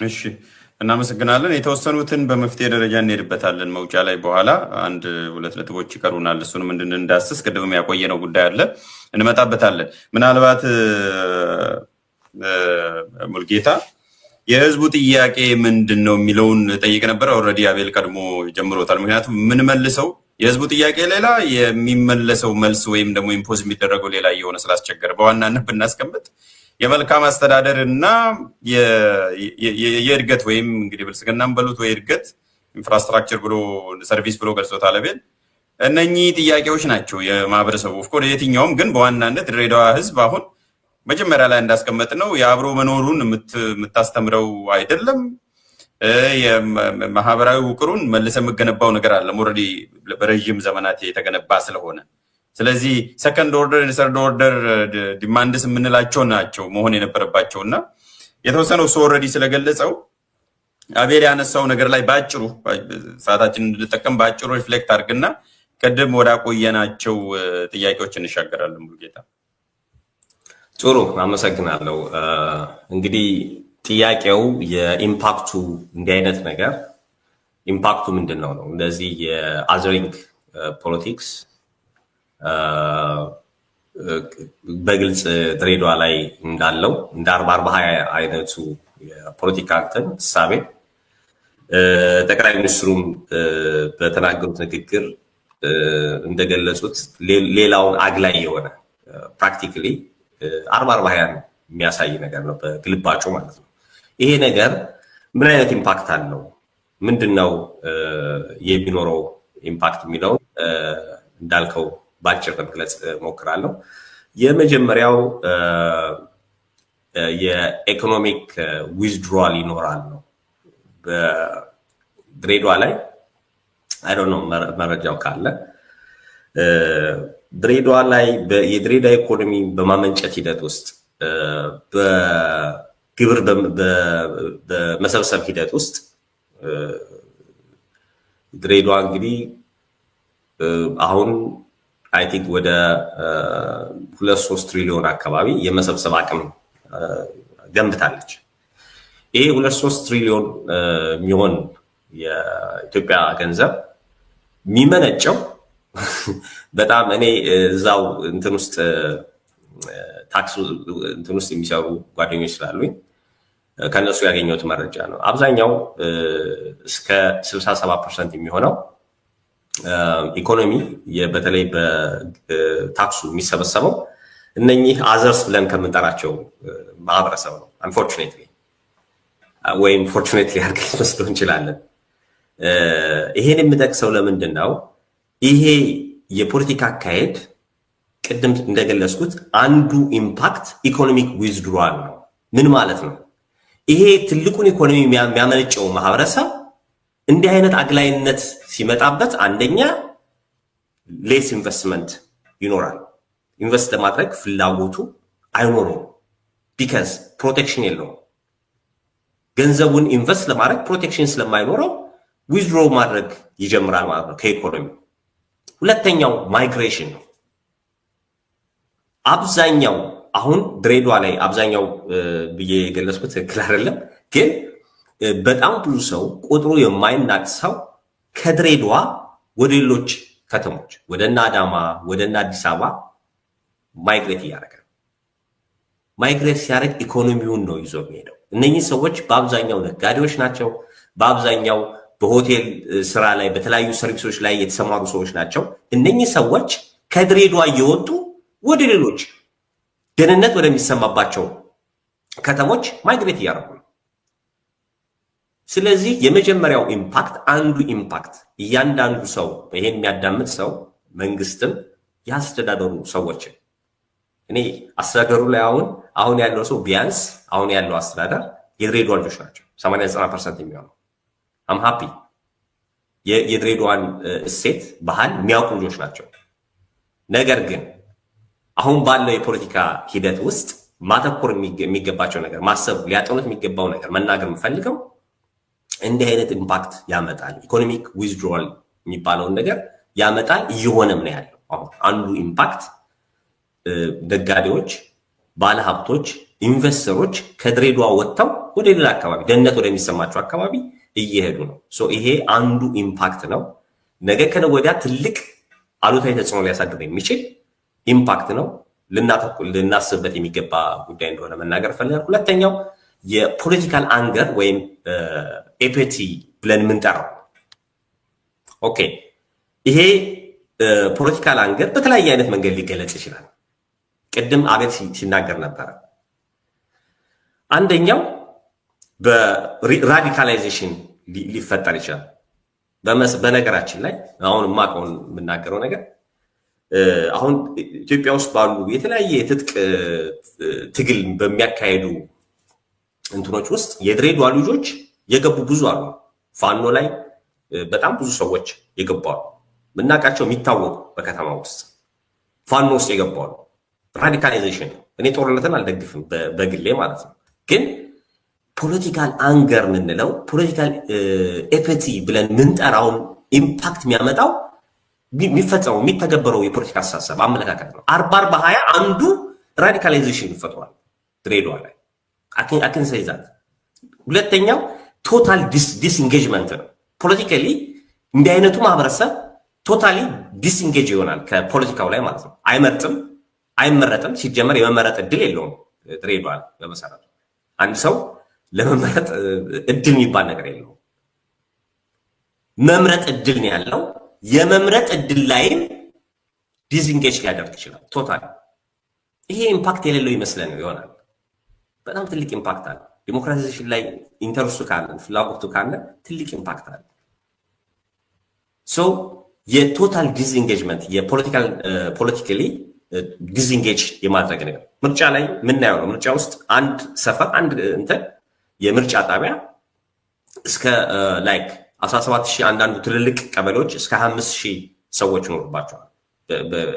እሺ እናመሰግናለን። የተወሰኑትን በመፍትሄ ደረጃ እንሄድበታለን መውጫ ላይ በኋላ አንድ ሁለት ነጥቦች ይቀሩናል። እሱንም እንድንዳስስ ቅድምም ያቆየነው ጉዳይ አለ እንመጣበታለን። ምናልባት ሙልጌታ የህዝቡ ጥያቄ ምንድን ነው የሚለውን ጠይቅ ነበረ። ኦልሬዲ አቤል ቀድሞ ጀምሮታል። ምክንያቱም የምንመልሰው የህዝቡ ጥያቄ ሌላ የሚመለሰው መልስ ወይም ደግሞ ኢምፖዝ የሚደረገው ሌላ እየሆነ ስላስቸገረ በዋናነት ብናስቀምጥ የመልካም አስተዳደር እና የእድገት ወይም እንግዲህ ብልጽግናም በሉት ወይ እድገት ኢንፍራስትራክቸር ብሎ ሰርቪስ ብሎ ገልጾታል አቤል። እነኚህ ጥያቄዎች ናቸው የማህበረሰቡ ኦፍኮርስ የትኛውም ግን በዋናነት ድሬዳዋ ህዝብ አሁን መጀመሪያ ላይ እንዳስቀመጥ ነው የአብሮ መኖሩን የምታስተምረው አይደለም። ማህበራዊ ውቅሩን መልሰ የምገነባው ነገር አለ ኦልሬዲ በረዥም ዘመናት የተገነባ ስለሆነ ስለዚህ ሰከንድ ኦርደር ሰርድ ኦርደር ዲማንድስ የምንላቸው ናቸው መሆን የነበረባቸው እና የተወሰነው እሱ ኦልሬዲ ስለገለጸው አቤል ያነሳው ነገር ላይ ባጭሩ ሰዓታችን እንድንጠቀም ባጭሩ ሪፍሌክት አድርግና ቀደም ወደ አቆየናቸው ጥያቄዎች እንሻገራለን። ሙሉጌታ ጥሩ አመሰግናለሁ። እንግዲህ ጥያቄው የኢምፓክቱ እንዲህ አይነት ነገር ኢምፓክቱ ምንድነው ነው እንደዚህ የአዘሪንግ ፖለቲክስ በግልጽ ድሬዳዋ ላይ እንዳለው እንደ 40/20 አይነቱ የፖለቲካ እንትን እሳቤ ጠቅላይ ሚኒስትሩም በተናገሩት ንግግር እንደገለጹት ሌላውን አግላይ የሆነ ፕራክቲካሊ 40/20 የሚያሳይ ነገር ነው በግልባጩ ማለት ነው። ይሄ ነገር ምን አይነት ኢምፓክት አለው ምንድነው የሚኖረው ኢምፓክት የሚለው እንዳልከው ባጭር ለመግለጽ ሞክራለሁ። የመጀመሪያው የኢኮኖሚክ ዊዝድሮዋል ይኖራል ነው በድሬዳዋ ላይ አይ ዶንት ኖ መረጃው ካለ ድሬዳዋ ላይ የድሬዳዋ ኢኮኖሚ በማመንጨት ሂደት ውስጥ በግብር በመሰብሰብ ሂደት ውስጥ ድሬዳዋ እንግዲህ አሁን አይ ቲንክ ወደ 2-3 ትሪሊዮን አካባቢ የመሰብሰብ አቅም ገንብታለች። ይሄ 2-3 ትሪሊዮን የሚሆን የኢትዮጵያ ገንዘብ የሚመነጨው በጣም እኔ እዛው እንትን ውስጥ ታክስ እንትን ውስጥ የሚሰሩ ጓደኞች ስላሉኝ ከነሱ ያገኘሁት መረጃ ነው። አብዛኛው እስከ 67% የሚሆነው ኢኮኖሚ በተለይ በታክሱ የሚሰበሰበው እነኚህ አዘርስ ብለን ከምንጠራቸው ማህበረሰብ ነው። አንፎርቹኔትሊ ወይም ፎርቹኔትሊ አድርገን መስሎ እንችላለን። ይሄን የምጠቅሰው ለምንድን ነው? ይሄ የፖለቲካ አካሄድ ቅድም እንደገለጽኩት አንዱ ኢምፓክት ኢኮኖሚክ ዊዝድሮዋል ነው። ምን ማለት ነው? ይሄ ትልቁን ኢኮኖሚ የሚያመነጨው ማህበረሰብ እንዲህ አይነት አግላይነት ሲመጣበት አንደኛ ሌስ ኢንቨስትመንት ይኖራል። ኢንቨስት ለማድረግ ፍላጎቱ አይኖረውም። ቢካዝ ፕሮቴክሽን የለውም። ገንዘቡን ኢንቨስት ለማድረግ ፕሮቴክሽን ስለማይኖረው ዊዝድሮ ማድረግ ይጀምራል ማለት ነው ከኢኮኖሚ። ሁለተኛው ማይግሬሽን ነው። አብዛኛው አሁን ድሬዳዋ ላይ አብዛኛው ብዬ የገለጽኩት ትክክል አይደለም፣ ግን በጣም ብዙ ሰው ቁጥሩ የማይናቅ ሰው ከድሬዳዋ ወደ ሌሎች ከተሞች ወደ አዳማ ወደ አዲስ አበባ ማይግሬት እያደረገ ማይግሬት ሲያደርግ ኢኮኖሚውን ነው ይዞ የሚሄደው። እነኚህ ሰዎች በአብዛኛው ነጋዴዎች ናቸው። በአብዛኛው በሆቴል ስራ ላይ በተለያዩ ሰርቪሶች ላይ የተሰማሩ ሰዎች ናቸው። እነኚህ ሰዎች ከድሬዳዋ እየወጡ ወደ ሌሎች ደህንነት ወደሚሰማባቸው ከተሞች ማይግሬት እያደረጉ ነው። ስለዚህ የመጀመሪያው ኢምፓክት አንዱ ኢምፓክት እያንዳንዱ ሰው ይሄን የሚያዳምጥ ሰው መንግስትም ያስተዳደሩ ሰዎች እኔ አስተዳደሩ ላይ አሁን ያለው ሰው ቢያንስ አሁን ያለው አስተዳደር የድሬዳዋ ልጆች ናቸው 80-90% የሚሆነው አም ሃፒ የድሬዳዋን እሴት ባህል የሚያውቁ ልጆች ናቸው። ነገር ግን አሁን ባለው የፖለቲካ ሂደት ውስጥ ማተኮር የሚገባቸው ነገር ማሰብ ሊያጠኑት የሚገባው ነገር መናገር የምፈልገው እንዲህ አይነት ኢምፓክት ያመጣል። ኢኮኖሚክ ዊዝድሮዋል የሚባለውን ነገር ያመጣል። እየሆነም ነው ያለው። አሁን አንዱ ኢምፓክት ነጋዴዎች፣ ባለሀብቶች፣ ኢንቨስተሮች ከድሬዳዋ ወጥተው ወደ ሌላ አካባቢ ደህንነት ወደሚሰማቸው አካባቢ እየሄዱ ነው። ይሄ አንዱ ኢምፓክት ነው። ነገ ከነገ ወዲያ ትልቅ አሉታዊ ተጽዕኖ ሊያሳድር የሚችል ኢምፓክት ነው። ልናስብበት የሚገባ ጉዳይ እንደሆነ መናገር ፈልጋለሁ። ሁለተኛው የፖለቲካል አንገር ወይም ኤፔቲ ብለን የምንጠራው ኦኬ፣ ይሄ ፖለቲካል አንገር በተለያየ አይነት መንገድ ሊገለጽ ይችላል። ቅድም አቤት ሲናገር ነበረ። አንደኛው በራዲካላይዜሽን ሊፈጠር ይችላል። በነገራችን ላይ አሁን የማውቀውን የምናገረው ነገር አሁን ኢትዮጵያ ውስጥ ባሉ የተለያየ የትጥቅ ትግል በሚያካሄዱ እንትኖች ውስጥ የድሬዳዋ ልጆች የገቡ ብዙ አሉ። ፋኖ ላይ በጣም ብዙ ሰዎች የገቡ አሉ። ምናቃቸው የሚታወቁ በከተማ ውስጥ ፋኖ ውስጥ የገቡ አሉ። ራዲካላይዜሽን እኔ ጦርነትን አልደግፍም በግሌ ማለት ነው። ግን ፖለቲካል አንገር የምንለው ፖለቲካል ኤፐቲ ብለን ምንጠራውን ኢምፓክት የሚያመጣው የሚፈጸመው የሚተገበረው የፖለቲካ አስተሳሰብ አመለካከት ነው። 40/20 አንዱ ራዲካላይዜሽን ይፈጥሯል ድሬዳዋ ላይ አክን ሰይዛት። ሁለተኛው ቶታል ዲስኢንጌጅመንት ነው። ፖለቲካሊ እንዲህ አይነቱ ማህበረሰብ ቶታሊ ዲስኢንጌጅ ይሆናል ከፖለቲካው ላይ ማለት ነው። አይመርጥም፣ አይመረጥም። ሲጀመር የመመረጥ እድል የለውም ድሬዳዋ ላይ በመሰረቱ አንድ ሰው ለመመረጥ እድል የሚባል ነገር የለውም። መምረጥ እድል ነው ያለው። የመምረጥ እድል ላይም ዲስኢንጌጅ ሊያደርግ ይችላል ቶታሊ። ይሄ ኢምፓክት የሌለው ይመስለን ይሆናል። በጣም ትልቅ ኢምፓክት አለ። ዲሞክራቲዜሽን ላይ ኢንተረስቱ ካለ ፍላጎቱ ካለ ትልቅ ኢምፓክት አለ። የቶታል ዲስኢንጌጅመንት ፖለቲካሊ ዲስኢንጌጅ የማድረግ ነገር ምርጫ ላይ ምናየው ነው። ምርጫ ውስጥ አንድ ሰፈር አንድ እንትን የምርጫ ጣቢያ እስከ ላይክ 17,000 አንዳንዱ ትልልቅ ቀበሌዎች እስከ 25,000 ሰዎች ይኖርባቸዋል።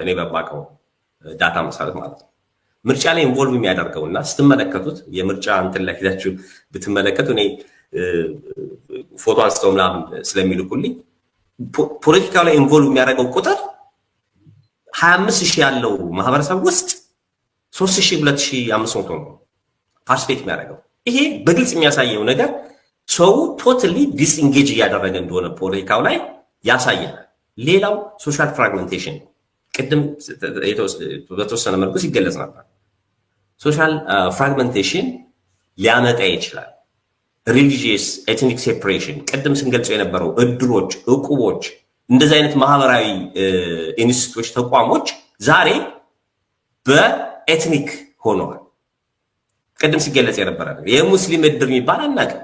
እኔ በማውቀው ዳታ መሰረት ማለት ነው። ምርጫ ላይ ኢንቮልቭ የሚያደርገውና ስትመለከቱት የምርጫ እንትን ላይ ሄዳችሁ ብትመለከቱ እኔ ፎቶ አንስተው ምናምን ስለሚልኩልኝ ፖለቲካ ላይ ኢንቮልቭ የሚያደርገው ቁጥር 25,000 ያለው ማህበረሰብ ውስጥ 3,000 2,500 ነው ፓርቲሲፔት የሚያደርገው። ይሄ በግልጽ የሚያሳየው ነገር ሰው ቶታሊ ዲስኢንጌጅ እያደረገ እንደሆነ ፖለቲካው ላይ ያሳየናል። ሌላው ሶሻል ፍራግመንቴሽን ቅድም በተወሰነ መልኩ ሲገለጽ ነበር። ሶሻል ፍራግመንቴሽን ሊያመጣ ይችላል። ሪሊጂየስ ኤትኒክ ሴፕሬሽን ቅድም ስንገልጸው የነበረው እድሮች፣ እቁቦች፣ እንደዚህ አይነት ማህበራዊ ኢንስቲትዩቶች፣ ተቋሞች ዛሬ በኤትኒክ ሆነዋል። ቅድም ሲገለጽ የነበረ የሙስሊም እድር የሚባል አናውቅም።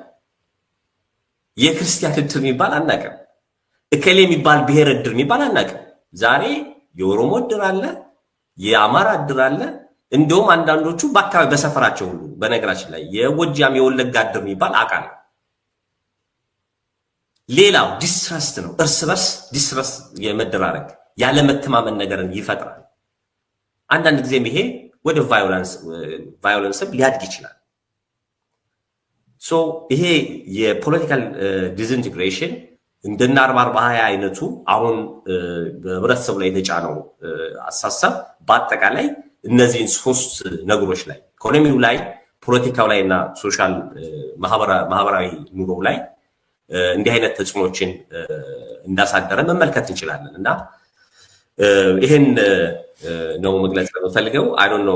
የክርስቲያን እድር የሚባል አናውቅም። እከሌ የሚባል ብሔር እድር የሚባል አናውቅም። ዛሬ የኦሮሞ እድር አለ፣ የአማራ እድር አለ። እንዲሁም አንዳንዶቹ በአካባቢ በሰፈራቸው ሁሉ በነገራችን ላይ የጎጃም የወለጋ እድር የሚባል አውቃለሁ። ሌላው ዲስትረስት ነው። እርስ በርስ ዲስትረስት የመደራረግ ያለመተማመን ነገርን ይፈጥራል። አንዳንድ ጊዜም ይሄ ወደ ቫዮለንስም ሊያድግ ይችላል። ይሄ የፖለቲካል ዲስኢንቴግሬሽን እንደና 40/20 አይነቱ አሁን በህብረተሰቡ ላይ የተጫነው አሳሰብ በአጠቃላይ እነዚህን ሶስት ነገሮች ላይ ኢኮኖሚው ላይ፣ ፖለቲካው ላይ እና ሶሻል ማህበራዊ ኑሮው ላይ እንዲህ አይነት ተጽዕኖችን እንዳሳደረ መመልከት እንችላለን እና ይሄን ነው መግለጽ የምፈልገው። አይ ዶንት ኖ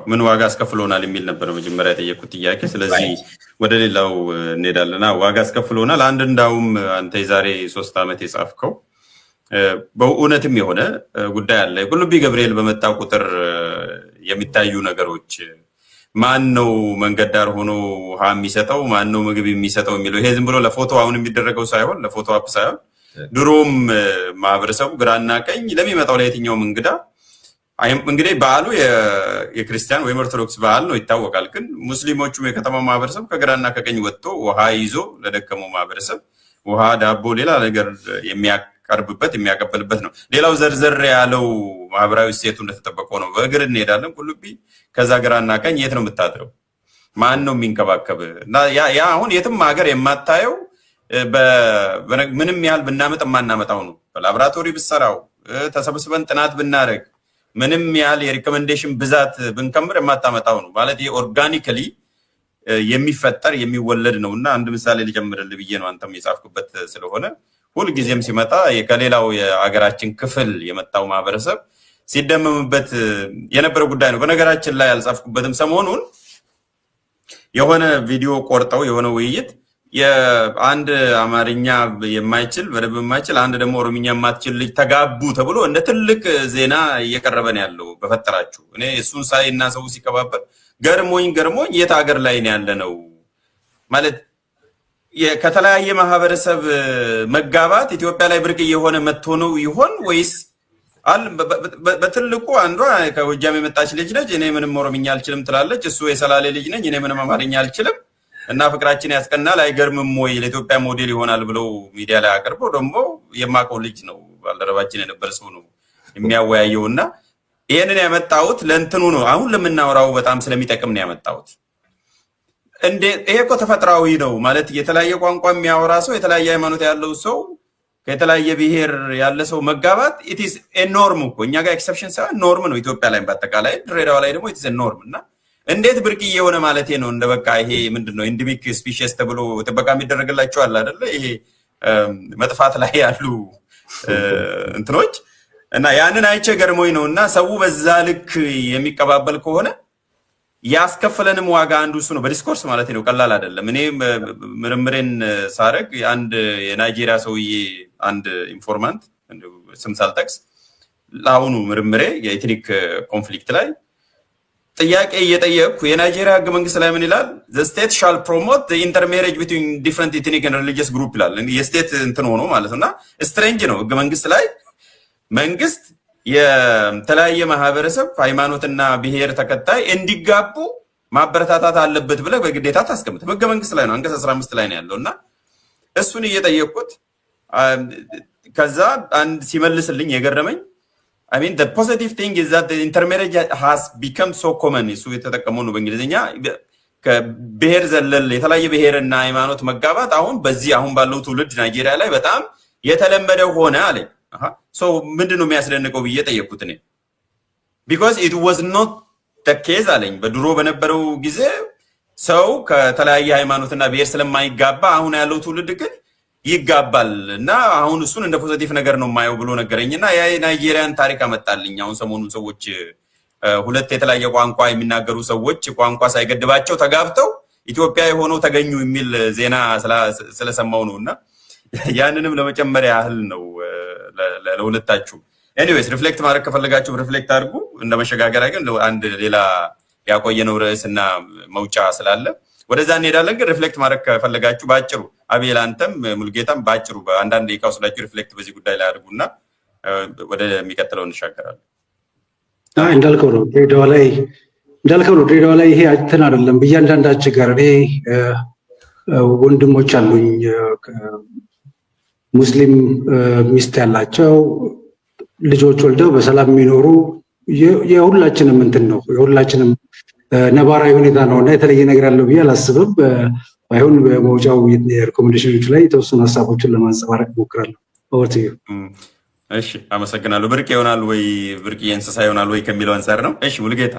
ምን ዋጋ አስከፍሎናል የሚል ነበር መጀመሪያ የጠየቁት ጥያቄ። ስለዚህ ወደ ሌላው እንሄዳለን። ዋጋ አስከፍሎናል። አንድ እንዳውም አንተ የዛሬ 3 ዓመት የጻፍከው በእውነትም የሆነ ጉዳይ አለ። ቁልቢ ገብርኤል በመጣ ቁጥር የሚታዩ ነገሮች ማን ነው መንገድ ዳር ሆኖ ውሃ የሚሰጠው፣ ማን ነው ምግብ የሚሰጠው የሚለው ይሄ ዝም ብሎ ለፎቶ አሁን የሚደረገው ሳይሆን ለፎቶ አፕ ሳይሆን ድሮም ማህበረሰቡ ግራና ቀኝ ለሚመጣው ለየትኛውም እንግዳ እንግዲህ በዓሉ የክርስቲያን ወይም ኦርቶዶክስ በዓል ነው ይታወቃል። ግን ሙስሊሞቹም የከተማው ማህበረሰብ ከግራና ከቀኝ ወጥቶ ውሃ ይዞ ለደከመው ማህበረሰብ ውሃ፣ ዳቦ፣ ሌላ ነገር የሚያቀርብበት የሚያቀበልበት ነው። ሌላው ዘርዘር ያለው ማህበራዊ እሴቱ እንደተጠበቀው ነው። በእግር እንሄዳለን ቁልቢ። ከዛ ግራና ቀኝ የት ነው የምታድረው? ማን ነው የሚንከባከብ? እና ያ አሁን የትም ሀገር የማታየው ምንም ያህል ብናመጥ የማናመጣው ነው። በላቦራቶሪ ብሰራው ተሰብስበን ጥናት ብናደርግ ምንም ያህል የሪኮመንዴሽን ብዛት ብንከምር የማታመጣው ነው ማለት ኦርጋኒካሊ የሚፈጠር የሚወለድ ነው። እና አንድ ምሳሌ ልጀምርልህ ብዬ ነው አንተም የጻፍኩበት ስለሆነ ሁልጊዜም ሲመጣ ከሌላው የአገራችን ክፍል የመጣው ማህበረሰብ ሲደመምበት የነበረ ጉዳይ ነው። በነገራችን ላይ አልጻፍኩበትም። ሰሞኑን የሆነ ቪዲዮ ቆርጠው የሆነ ውይይት የአንድ አማርኛ የማይችል በደንብ የማይችል አንድ ደግሞ ኦሮምኛ የማትችል ልጅ ተጋቡ ተብሎ እንደ ትልቅ ዜና እየቀረበ ነው ያለው። በፈጠራችሁ እኔ እሱን ሳይ እና ሰው ሲከባበር ገርሞኝ የት ሀገር ላይ ነው ያለ ነው ማለት ከተለያየ ማህበረሰብ መጋባት ኢትዮጵያ ላይ ብርቅ የሆነ መጥቶ ነው ይሆን ወይስ በትልቁ አንዷ ከጎጃም የመጣች ልጅ ነች፣ እኔ ምንም ኦሮምኛ አልችልም ትላለች። እሱ የሰላሌ ልጅ ነኝ፣ እኔ ምንም አማርኛ አልችልም እና ፍቅራችን ያስቀናል አይገርምም ወይ ለኢትዮጵያ ሞዴል ይሆናል ብለው ሚዲያ ላይ አቀርበው ደግሞ የማውቀው ልጅ ነው ባልደረባችን የነበረ ሰው ነው የሚያወያየው። እና ይሄንን ያመጣሁት ለእንትኑ ነው አሁን ለምናወራው በጣም ስለሚጠቅም ነው ያመጣሁት። ይሄ እኮ ተፈጥሯዊ ነው ማለት የተለያየ ቋንቋ የሚያወራ ሰው የተለያየ ሃይማኖት ያለው ሰው ከተለያየ ብሔር ያለ ሰው መጋባት ኢትስ ኖርም እኮ እኛ ጋር ኤክሰፕሽን ሳይሆን ኖርም ነው ኢትዮጵያ ላይ በአጠቃላይ ድሬዳዋ ላይ ደግሞ ኢትስ ኖርም። እና እንዴት ብርቅዬ የሆነ ማለቴ ነው እንደ በቃ ይሄ ምንድነው ኢንዲሚክ ስፒሺስ ተብሎ ጥበቃ የሚደረግላቸው አለ አይደለ? ይሄ መጥፋት ላይ ያሉ እንትኖች እና ያንን አይቼ ገርሞኝ ነው። እና ሰው በዛ ልክ የሚቀባበል ከሆነ ያስከፈለንም ዋጋ አንዱ እሱ ነው። በዲስኮርስ ማለት ነው፣ ቀላል አይደለም። እኔ ምርምሬን ሳረግ አንድ የናይጄሪያ ሰውዬ አንድ ኢንፎርማንት ስም ሳልጠቅስ ለአሁኑ ምርምሬ የኤትኒክ ኮንፍሊክት ላይ ጥያቄ እየጠየቅኩ የናይጄሪያ ህገ መንግስት ላይ ምን ይላል? the state shall promote the intermarriage between different ethnic and religious group ይላል። የስቴት እንትን ሆኖ ማለት ነው። እና ስትሬንጅ ነው ህገ መንግስት ላይ መንግስት የተለያየ ማህበረሰብ ሃይማኖትና ብሔር ተከታይ እንዲጋቡ ማበረታታት አለበት ብለህ በግዴታ ታስቀምጥ። ህገ መንግስት ላይ ነው፣ አንቀጽ 15 ላይ ነው ያለው። እና እሱን እየጠየቅኩት ከዛ አንድ ሲመልስልኝ የገረመኝ I mean the positive thing is that the intermarriage has become so common እሱ የተጠቀመው ነው በእንግሊዝኛ ከብሔር ዘለል የተለያየ ብሔርና ሃይማኖት መጋባት አሁን ባለው ትውልድ ናይጄሪያ ላይ በጣም የተለመደ ሆነ አለኝ። ሶ ምንድነው የሚያስደንቀው ብዬ ጠየቅኩት እኔ because it was not the case አለኝ። በድሮ በነበረው ጊዜ ሰው ከተለያየ ሃይማኖትና ብሔር ስለማይጋባ አሁን ያለው ትውልድ ግን ይጋባል እና አሁን እሱን እንደ ፖዚቲቭ ነገር ነው የማየው ብሎ ነገረኝና ያ የናይጄሪያን ታሪክ አመጣልኝ። አሁን ሰሞኑን ሰዎች ሁለት የተለያየ ቋንቋ የሚናገሩ ሰዎች ቋንቋ ሳይገድባቸው ተጋብተው ኢትዮጵያ የሆነው ተገኙ የሚል ዜና ስለሰማው ነውና ያንንም ለመጨመር ያህል ነው ለሁለታችሁ። ኤኒዌይስ ሪፍሌክት ማድረግ ከፈለጋችሁ ሪፍሌክት አድርጉ። እንደ መሸጋገሪያ ግን አንድ ሌላ ያቆየነው ርዕስና መውጫ ስላለ ወደዛ እንሄዳለን። ግን ሪፍሌክት ማድረግ ከፈለጋችሁ ባጭሩ አቤል አንተም ሙልጌታም ባጭሩ በአንዳንድ ደቂቃ ወስዳችሁ ሪፍሌክት በዚህ ጉዳይ ላይ አድርጉና ወደሚቀጥለው እንሻገራለን። እንዳልከው ነው ድሬዳዋ ላይ ይሄ እንትን አይደለም። በእያንዳንዳችን ጋር እኔ ወንድሞች አሉኝ ሙስሊም ሚስት ያላቸው ልጆች ወልደው በሰላም የሚኖሩ የሁላችንም እንትን ነው የሁላችንም ነባራዊ ሁኔታ ነው እና የተለየ ነገር ያለው ብዬ አላስብም። ባይሆን በመውጫው የሪኮሜንዴሽኖች ላይ የተወሰኑ ሀሳቦችን ለማንጸባረቅ እሞክራለሁ። ኦቨርቲዩ። እሺ አመሰግናለሁ። ብርቅ ይሆናል ወይ ብርቅዬ እንስሳ ይሆናል ወይ ከሚለው አንፃር ነው። እሺ ሙሉጌታ።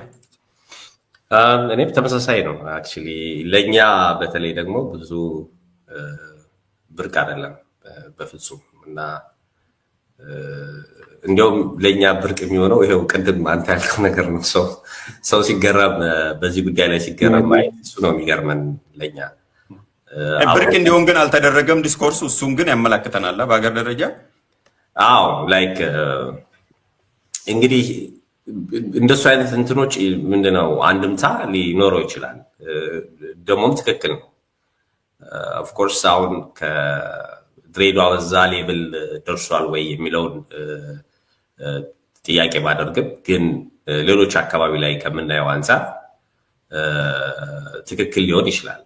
እኔም ተመሳሳይ ነው። አክቹዋሊ ለእኛ በተለይ ደግሞ ብዙ ብርቅ አይደለም በፍጹም እና እንዲያውም ለእኛ ብርቅ የሚሆነው ይሄው ቅድም አንተ ያልከው ነገር ነው። ሰው ሲገረም በዚህ ጉዳይ ላይ ሲገረም ማየት እሱ ነው የሚገርመን ለእኛ። ብርቅ እንዲሆን ግን አልተደረገም ዲስኮርሱ። እሱን ግን ያመላክተናል በሀገር ደረጃ። አዎ ላይክ እንግዲህ እንደሱ አይነት እንትኖች ምንድነው አንድምታ ሊኖረው ይችላል። ደግሞም ትክክል ነው። ኦፍኮርስ አሁን ከድሬዳዋ በዛ ሌብል ደርሷል ወይ የሚለውን ጥያቄ ባደርግም ግን ሌሎች አካባቢ ላይ ከምናየው አንፃር ትክክል ሊሆን ይችላል።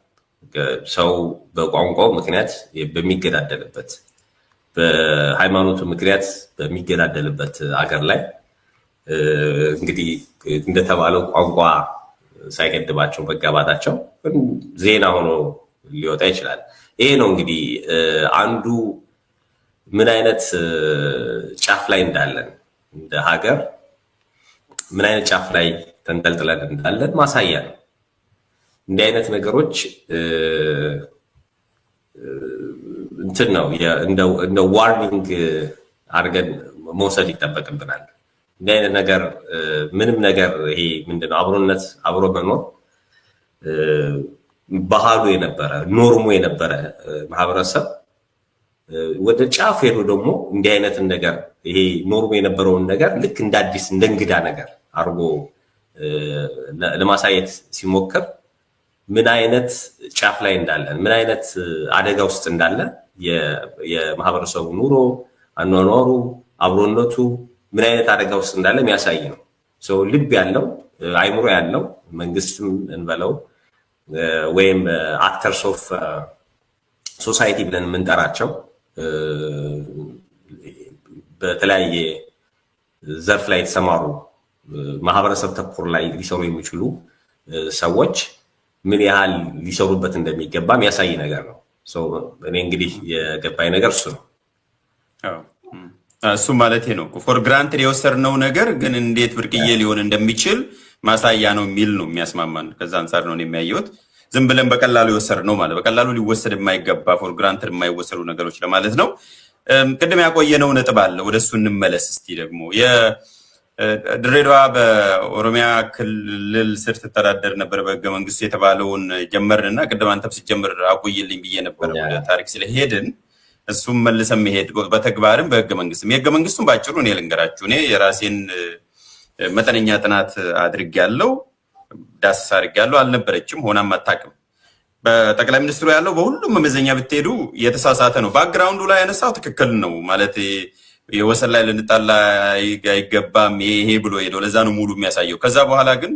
ሰው በቋንቋው ምክንያት በሚገዳደልበት በሃይማኖቱ ምክንያት በሚገዳደልበት አገር ላይ እንግዲህ እንደተባለው ቋንቋ ሳይገድባቸው መጋባታቸው ዜና ሆኖ ሊወጣ ይችላል። ይሄ ነው እንግዲህ አንዱ ምን አይነት ጫፍ ላይ እንዳለን እንደ ሀገር ምን አይነት ጫፍ ላይ ተንጠልጥለን እንዳለን ማሳያ ነው። እንዲህ አይነት ነገሮች እንትን ነው እንደ ዋርኒንግ አድርገን መውሰድ ይጠበቅብናል። እንዲህ አይነት ነገር ምንም ነገር ይሄ ምንድነው አብሮነት አብሮ መኖር ባህሉ የነበረ ኖርሙ የነበረ ማህበረሰብ ወደ ጫፍ ሄዶ ደግሞ እንዲህ አይነትን ነገር ይሄ ኖርሙ የነበረውን ነገር ልክ እንደ አዲስ እንደ እንግዳ ነገር አድርጎ ለማሳየት ሲሞክር ምን አይነት ጫፍ ላይ እንዳለን ምን አይነት አደጋ ውስጥ እንዳለ የማህበረሰቡ ኑሮ አኗኗሩ አብሮነቱ ምን አይነት አደጋ ውስጥ እንዳለ የሚያሳይ ነው። ሰው ልብ ያለው አይምሮ ያለው መንግስትም እንበለው ወይም አክተርስ ኦፍ ሶሳይቲ ብለን የምንጠራቸው በተለያየ ዘርፍ ላይ የተሰማሩ ማህበረሰብ ተኮር ላይ ሊሰሩ የሚችሉ ሰዎች ምን ያህል ሊሰሩበት እንደሚገባ የሚያሳይ ነገር ነው። እኔ እንግዲህ የገባኝ ነገር እሱ ነው። እሱ ማለት ነው ፎር ግራንትድ የወሰድነው ነገር ግን እንዴት ብርቅዬ ሊሆን እንደሚችል ማሳያ ነው የሚል ነው የሚያስማማን። ከዛ አንጻር ነው የሚያየውት። ዝም ብለን በቀላሉ የወሰድነው ማለት በቀላሉ ሊወሰድ የማይገባ ፎር ግራንትድ የማይወሰዱ ነገሮች ለማለት ነው። ቅድም ያቆየነው ነጥብ አለ፣ ወደሱ እንመለስ እስቲ። ደግሞ ድሬዳዋ በኦሮሚያ ክልል ስር ትተዳደር ነበር በህገ መንግስቱ የተባለውን ጀመርንና ቅድም አንተም ሲጀምር አቆይልኝ ብዬ ነበር ወደ ታሪክ ስለሄድን እሱም መልሰን መሄድ በተግባርም በህገ መንግስትም የህገ መንግስቱን ባጭሩ እኔ ልንገራችሁ። እኔ የራሴን መጠነኛ ጥናት አድርጌያለሁ፣ ዳሰሳ አድርጌያለሁ። አልነበረችም ሆናም አታውቅም። በጠቅላይ ሚኒስትሩ ያለው በሁሉም መመዘኛ ብትሄዱ የተሳሳተ ነው። ባክግራውንዱ ላይ ያነሳው ትክክል ነው ማለት የወሰን ላይ ልንጣላ አይገባም ይሄ ብሎ ሄዶ ለዛ ነው ሙሉ የሚያሳየው። ከዛ በኋላ ግን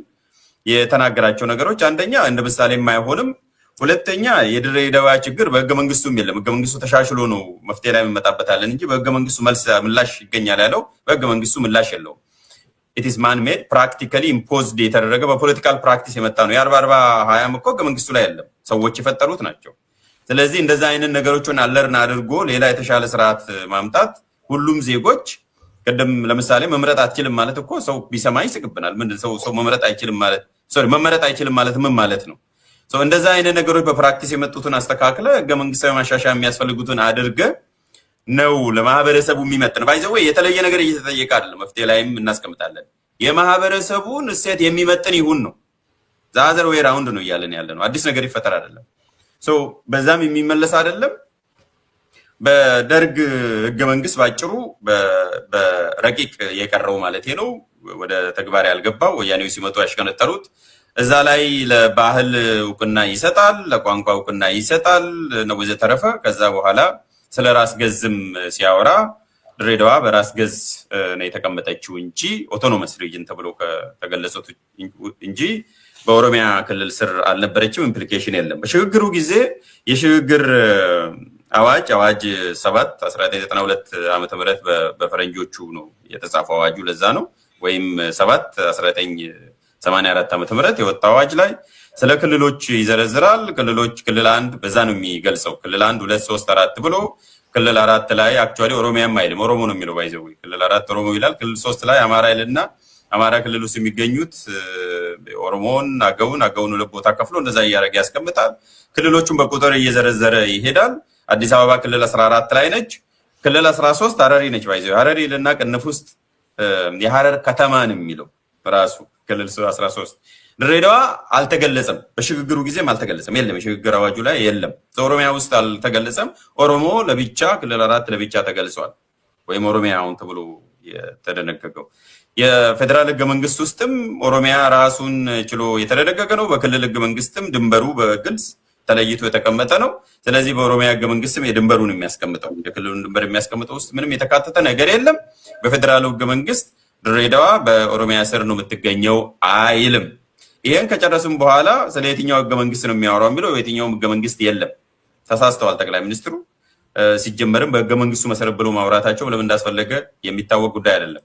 የተናገራቸው ነገሮች አንደኛ እንደ ምሳሌ የማይሆንም፣ ሁለተኛ የድሬዳዋ ችግር በህገ መንግስቱም የለም። ህገ መንግስቱ ተሻሽሎ ነው መፍትሄ ላይ እንመጣበታለን እንጂ በህገ መንግስቱ ምላሽ ይገኛል ያለው በህገ መንግስቱ ምላሽ የለውም። ኢትስ ማን ሜድ ፕራክቲካሊ ኢምፖዝድ የተደረገ በፖለቲካል ፕራክቲስ የመጣ ነው። የ40/40 እኮ ህገ መንግስቱ ላይ የለም፣ ሰዎች የፈጠሩት ናቸው። ስለዚህ እንደዛ አይነት ነገሮችን አለርን አድርጎ ሌላ የተሻለ ስርዓት ማምጣት ሁሉም ዜጎች ቅድም ለምሳሌ መምረጥ አትችልም ማለት እኮ ሰው ቢሰማ ይስቅብናል። ምንድን ሰው መምረጥ አይችልም ማለት መመረጥ አይችልም ማለት ምን ማለት ነው? እንደዛ አይነት ነገሮች በፕራክቲስ የመጡትን አስተካክለ ህገ መንግስታዊ ማሻሻያ የሚያስፈልጉትን አድርገ ነው ለማህበረሰቡ የሚመጥን ባይዘው የተለየ ነገር እየተጠየቀ አይደለም። መፍትሄ ላይም እናስቀምጣለን። የማህበረሰቡን እሴት የሚመጥን ይሁን ነው። ዛዘር ወይ ራውንድ ነው እያለን ያለ ነው። አዲስ ነገር ይፈጠር አይደለም። በዛም የሚመለስ አይደለም። በደርግ ህገ መንግስት ባጭሩ በረቂቅ የቀረው ማለት ነው፣ ወደ ተግባር ያልገባው ወያኔው ሲመጡ ያሽከነጠሩት እዛ ላይ ለባህል እውቅና ይሰጣል፣ ለቋንቋ እውቅና ይሰጣል ነው ወዘተረፈ። ከዛ በኋላ ስለ ራስ ገዝም ሲያወራ ድሬዳዋ በራስ ገዝ ነው የተቀመጠችው እንጂ ኦቶኖመስ ሪጅን ተብሎ ከተገለጹት እንጂ በኦሮሚያ ክልል ስር አልነበረችም። ኢምፕሊኬሽን የለም። በሽግግሩ ጊዜ የሽግግር አዋጅ 7/1992 ዓመተ ምህረት በፈረንጆቹ ነው የተጻፈው አዋጁ። ለዛ ነው ወይም 7/1984 ዓመተ ምህረት የወጣው አዋጅ ላይ ስለ ክልሎች ይዘረዝራል። ክልል 1 በዛ ነው የሚገልጸው። ክልል 1 2 3 4 ብሎ ክልል 4 ላይ አክቹአሊ ኦሮሚያም አይልም ኦሮሞ ነው የሚለው ባይዘው። ክልል 4 ኦሮሞ ይላል። ክልል 3 ላይ አማራ ይልና አማራ ክልል ውስጥ የሚገኙት ኦሮሞን አገውን ሁለት ቦታ ከፍሎ እንደዛ እያደረገ ያስቀምጣል። ክልሎቹን በቁጥር እየዘረዘረ ይሄዳል። አዲስ አበባ ክልል 14 ላይ ነች። ክልል 13 ሀረሪ ነች ባይዘው። ሀረሪ ልና ቅንፍ ውስጥ የሀረር ከተማን የሚለው ራሱ ክልል 13። ድሬዳዋ አልተገለጸም፣ በሽግግሩ ጊዜም አልተገለጸም፣ የለም የሽግግር አዋጁ ላይ የለም። ኦሮሚያ ውስጥ አልተገለጸም። ኦሮሞ ለብቻ ክልል 4 ለብቻ ተገልጿል፣ ወይም ኦሮሚያ አሁን ተብሎ የተደነገገው። የፌዴራል ህገ መንግስት ውስጥም ኦሮሚያ ራሱን ችሎ የተደነገገ ነው። በክልል ህገ መንግስትም ድንበሩ በግልጽ ተለይቶ የተቀመጠ ነው። ስለዚህ በኦሮሚያ ህገ መንግስትም የድንበሩን የሚያስቀምጠው የክልሉን ድንበር የሚያስቀምጠው ውስጥ ምንም የተካተተ ነገር የለም። በፌዴራል ህገ መንግስት ድሬዳዋ በኦሮሚያ ስር ነው የምትገኘው አይልም። ይሄን ከጨረስም በኋላ ስለ የትኛው ህገ መንግስት ነው የሚያወራው የሚለው የትኛውም ህገ መንግስት የለም። ተሳስተዋል ጠቅላይ ሚኒስትሩ። ሲጀመርም በህገ መንግስቱ መሰረት ብሎ ማውራታቸው ለምን እንዳስፈለገ የሚታወቅ ጉዳይ አይደለም።